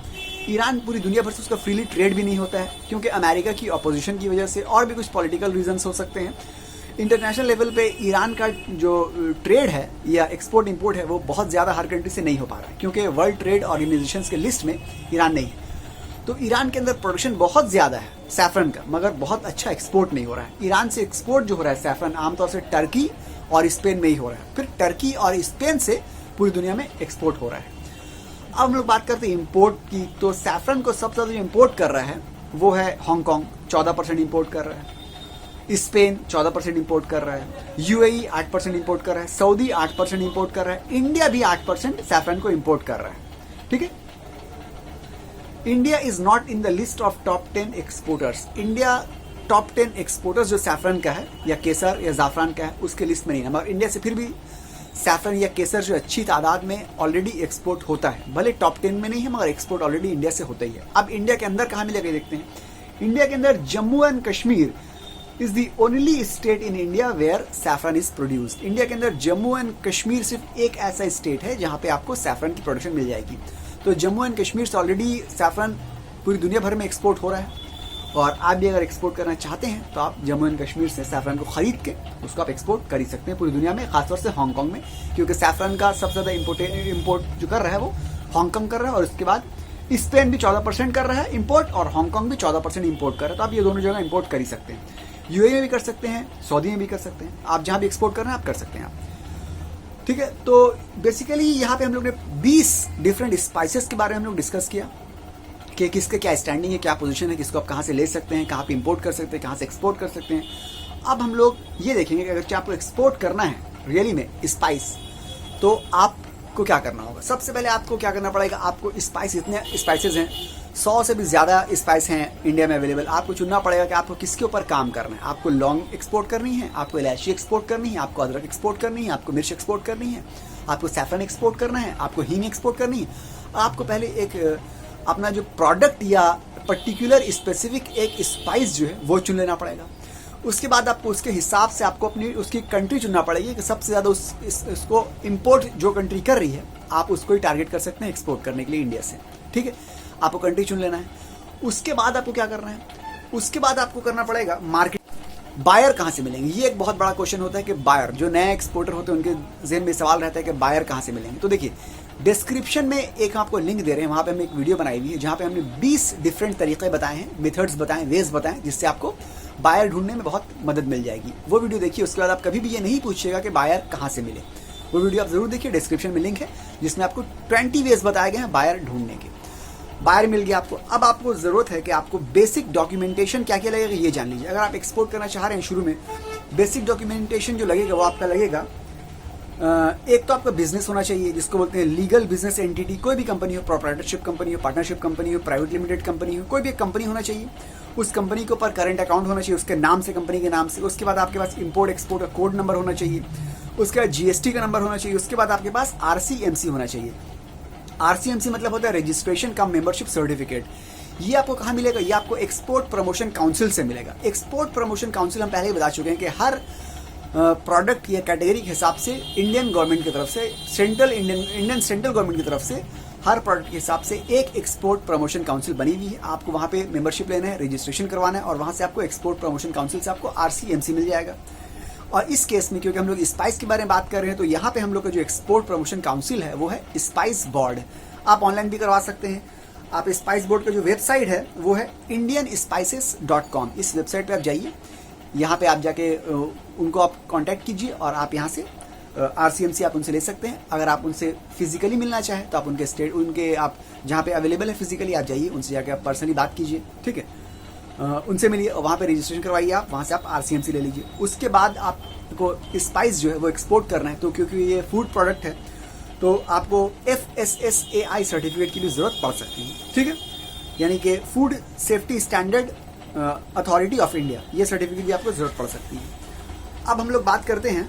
ईरान पूरी दुनिया भर से उसका फ्रीली ट्रेड भी नहीं होता है, क्योंकि अमेरिका की अपोजिशन की वजह से और भी कुछ पॉलिटिकल रीजंस हो सकते हैं। इंटरनेशनल लेवल पे ईरान का जो ट्रेड है या एक्सपोर्ट इंपोर्ट है वो बहुत ज़्यादा हर कंट्री से नहीं हो पा रहा है, क्योंकि वर्ल्ड ट्रेड ऑर्गेनाइजेशन के लिस्ट में ईरान नहीं है। तो ईरान के अंदर प्रोडक्शन बहुत ज़्यादा है सैफरन का, मगर बहुत अच्छा एक्सपोर्ट नहीं हो रहा है। ईरान से एक्सपोर्ट जो हो रहा है सैफरन आमतौर से टर्की और स्पेन में ही हो रहा है, फिर टर्की और स्पेन से पूरी दुनिया में एक्सपोर्ट हो रहा है। अब हम लोग बात करते हैं इंपोर्ट की। तो सैफरन को सबसे ज़्यादा जो इंपोर्ट कर रहा है वो है हांगकांग, 14% इंपोर्ट कर रहा है। स्पेन 14% इंपोर्ट कर रहा है। यूएई 8% इंपोर्ट कर रहा है। सऊदी 8% इंपोर्ट कर रहा है। इंडिया भी 8% सैफरन को इंपोर्ट कर रहा है, ठीक है। India is not in the list of top 10 exporters. India top 10 exporters जो सैफरन का है या केसर या जाफरान का है उसके लिस्ट में नहीं है, मगर इंडिया से फिर भी सैफरन या केसर जो अच्छी तादाद में ऑलरेडी एक्सपोर्ट होता है। भले टॉप 10 में नहीं है मगर एक्सपोर्ट ऑलरेडी इंडिया से होता ही है। अब इंडिया के अंदर कहाँ मिलेगा देखते हैं। इंडिया के अंदर Jammu and Kashmir is the only state in India where saffron is produced. India के अंदर जम्मू एंड कश्मीर सिर्फ एक ऐसा स्टेट है जहां पे आपको सैफरन की प्रोडक्शन मिल जाएगी। तो जम्मू एंड कश्मीर से ऑलरेडी सैफरन पूरी दुनिया भर में एक्सपोर्ट हो रहा है, और आप भी अगर एक्सपोर्ट करना चाहते हैं तो आप जम्मू एंड कश्मीर से सैफरन को खरीद के उसको आप एक्सपोर्ट कर ही सकते हैं पूरी दुनिया में, खासतौर से हांगकांग में, क्योंकि सैफरन का सबसे ज़्यादा इम्पोर्ट जो कर रहा है वो हांगकांग कर रहा है, और उसके बाद स्पेन भी 14% कर रहा है इम्पोर्ट, और हांगकांग भी 14% इम्पोर्ट कर रहा है। तो आप ये दोनों जगह इम्पोर्ट कर ही सकते हैं। यूएई में भी कर सकते हैं, सऊदी में भी कर सकते हैं, आप जहाँ भी एक्सपोर्ट कर रहे हैं आप कर सकते हैं आप। ठीक है, तो बेसिकली यहाँ पे हम लोग ने 20 डिफरेंट स्पाइसेस के बारे में हम लोग डिस्कस किया कि किसका क्या स्टैंडिंग है, क्या पोजीशन है, किसको आप कहाँ से ले सकते हैं, कहाँ पे इंपोर्ट कर सकते हैं, कहाँ से एक्सपोर्ट कर सकते हैं। अब हम लोग ये देखेंगे कि अगर आपको एक्सपोर्ट करना है रियली में स्पाइस, तो आपको क्या करना होगा। सबसे पहले आपको क्या करना पड़ेगा, आपको स्पाइस, इतने स्पाइसेस हैं, 100 से भी ज़्यादा स्पाइस हैं इंडिया में अवेलेबल। आपको चुनना पड़ेगा कि आपको किसके ऊपर काम करना है। आपको लौंग एक्सपोर्ट करनी है, आपको इलायची एक्सपोर्ट करनी है, आपको अदरक एक्सपोर्ट करनी है, आपको मिर्च एक्सपोर्ट करनी है, आपको सैफरन एक्सपोर्ट करना है, आपको हींग एक्सपोर्ट करनी है। आपको पहले एक अपना जो प्रोडक्ट या पर्टिकुलर स्पेसिफिक एक स्पाइस जो है वो चुन लेना पड़ेगा। उसके बाद आपको उसके हिसाब से आपको अपनी उसकी कंट्री चुनना पड़ेगी कि सबसे ज़्यादा उसको इंपोर्ट जो कंट्री कर रही है आप उसको ही टारगेट कर सकते हैं एक्सपोर्ट करने के लिए इंडिया से। ठीक है, आपको कंट्री चुन लेना है। उसके बाद आपको क्या करना है, उसके बाद आपको करना पड़ेगा मार्केट, बायर कहाँ से मिलेंगे। ये एक बहुत बड़ा क्वेश्चन होता है कि बायर, जो नए एक्सपोर्टर होते हैं उनके ज़हन में सवाल रहता है कि बायर कहाँ से मिलेंगे। तो देखिए डिस्क्रिप्शन में एक आपको लिंक दे रहे हैं, वहाँ पे हमने एक वीडियो बनाई हुई है जहाँ पे हमने 20 डिफरेंट तरीके बताए हैं, मेथड्स बताएं, वेज बताएं, जिससे आपको बायर ढूंढने में बहुत मदद मिल जाएगी। वो वीडियो देखिए, उसके बाद आप कभी भी ये नहीं पूछिएगा कि बायर कहाँ से मिले। वो वीडियो आप जरूर देखिए, डिस्क्रिप्शन में लिंक है जिसमें आपको 20 वेज बताए गए हैं बायर ढूंढने के। बायर मिल गया आपको। अब आपको ज़रूरत है कि आपको बेसिक डॉक्यूमेंटेशन क्या क्या लगेगा ये जान लीजिए। अगर आप एक्सपोर्ट करना चाह रहे हैं, शुरू में बेसिक डॉक्यूमेंटेशन जो लगेगा वो आपका लगेगा, एक तो आपका बिजनेस होना चाहिए जिसको बोलते हैं लीगल बिजनेस एंटिटी। कोई भी कंपनी हो, प्रोप्राइटरशिप कंपनी हो, पार्टनरशिप कंपनी हो, प्राइवेट लिमिटेड कंपनी हो, कोई भी एक कंपनी होना चाहिए। उस कंपनी के ऊपर करंट अकाउंट होना चाहिए उसके नाम से, कंपनी के नाम से। उसके बाद आपके पास इंपोर्ट एक्सपोर्ट का कोड नंबर होना चाहिए। उसके बाद जीएसटी का नंबर होना चाहिए। उसके बाद आपके पास आरसीएमसी होना चाहिए। आरसीएमसी मतलब होता है रजिस्ट्रेशन कम मेंबरशिप सर्टिफिकेट। ये आपको कहाँ मिलेगा, ये आपको एक्सपोर्ट प्रमोशन काउंसिल से मिलेगा। एक्सपोर्ट प्रमोशन काउंसिल हम पहले ही बता चुके हैं कि हर प्रोडक्ट या कैटेगरी के हिसाब से इंडियन गवर्नमेंट की तरफ से, इंडियन सेंट्रल गवर्नमेंट की तरफ से हर प्रोडक्ट के हिसाब से एक एक्सपोर्ट प्रमोशन काउंसिल बनी हुई है। आपको वहाँ पे मेंबरशिप लेना है, रजिस्ट्रेशन करवाना है, और वहाँ से आपको एक्सपोर्ट प्रमोशन काउंसिल से आपको आरसीएमसी मिल जाएगा। और इस केस में क्योंकि हम लोग स्पाइस के बारे में बात कर रहे हैं, तो यहाँ पे हम लोग का जो एक्सपोर्ट प्रमोशन काउंसिल है वो है स्पाइस बोर्ड। आप ऑनलाइन भी करवा सकते हैं। आप स्पाइस बोर्ड का जो वेबसाइट है वो है indianspices.com। इस वेबसाइट पे आप जाइए, यहाँ पे आप जाके उनको आप कांटेक्ट कीजिए और आप यहाँ से आरसीएमसी आप उनसे ले सकते हैं। अगर आप उनसे फिजिकली मिलना चाहें तो आप उनके आप जहाँ पे अवेलेबल है फिजिकली आप जाइए, उनसे जाके आप पर्सनली बात कीजिए। ठीक है, उनसे मिलिए, वहाँ पे रजिस्ट्रेशन करवाइए, आप वहाँ से आप आरसीएमसी ले लीजिए। उसके बाद आपको स्पाइस जो है वो एक्सपोर्ट करना है, तो क्योंकि ये फूड प्रोडक्ट है तो आपको FSSAI सर्टिफिकेट की भी ज़रूरत पड़ सकती है। ठीक है, यानी कि food safety standard authority of India, ये सर्टिफिकेट भी आपको ज़रूरत पड़ सकती है। अब हम लोग बात करते हैं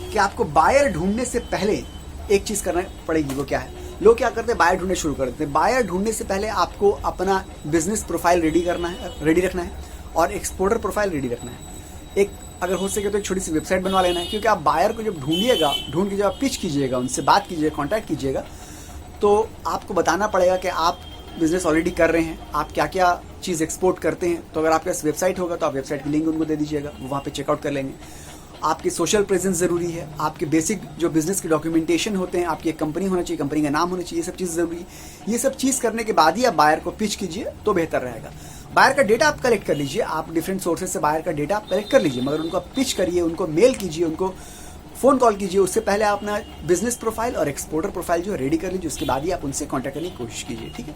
कि आपको बायर ढूंढने से पहले एक चीज़ करना पड़ेगी। वो क्या है, लोग क्या करते हैं, बायर ढूंढने शुरू कर देते हैं। बायर ढूंढने से पहले आपको अपना बिजनेस प्रोफाइल रेडी रखना है और एक्सपोर्टर प्रोफाइल रेडी रखना है। एक अगर हो सके तो एक छोटी सी वेबसाइट बनवा लेना है, क्योंकि आप बायर को जब ढूंढ के जब आप पिच कीजिएगा, उनसे बात कीजिएगा, कॉन्टैक्ट कीजिएगा, तो आपको बताना पड़ेगा कि आप बिजनेस ऑलरेडी कर रहे हैं, आप क्या क्या चीज़ एक्सपोर्ट करते हैं। तो अगर आपके पास वेबसाइट होगा तो आप वेबसाइट की लिंक उनको दे दीजिएगा, वो वहाँ पे चेकआउट कर लेंगे। आपकी सोशल प्रेजेंस ज़रूरी है, आपके बेसिक जो बिजनेस के डॉक्यूमेंटेशन होते हैं, आपकी एक कंपनी होना चाहिए, कंपनी का नाम होना चाहिए, ये सब चीज़ ज़रूरी है। ये सब चीज़ करने के बाद ही आप बायर को पिच कीजिए तो बेहतर रहेगा। बायर का डेटा आप कलेक्ट कर लीजिए, आप डिफरेंट सोर्सेज से बायर का डेटा आप कलेक्ट कर लीजिए, मगर उनको आप पिच करिए, उनको मेल कीजिए, उनको फ़ोन कॉल कीजिए। उससे पहले आप अपना बिजनेस प्रोफाइल और एक्सपोर्टर प्रोफाइल जो है रेडी कर लीजिए, उसके बाद ही आप उनसे कॉन्टैक्ट करने की कोशिश कीजिए। ठीक है,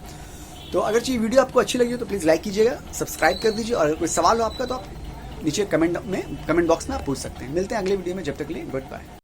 तो अगर ये वीडियो आपको अच्छी लगी हो तो प्लीज़ लाइक कीजिएगा, सब्सक्राइब कर दीजिए, और अगर कोई सवाल हो आपका तो आप नीचे कमेंट बॉक्स में आप पूछ सकते हैं। मिलते हैं अगले वीडियो में, जब तक के लिए गुड बाय।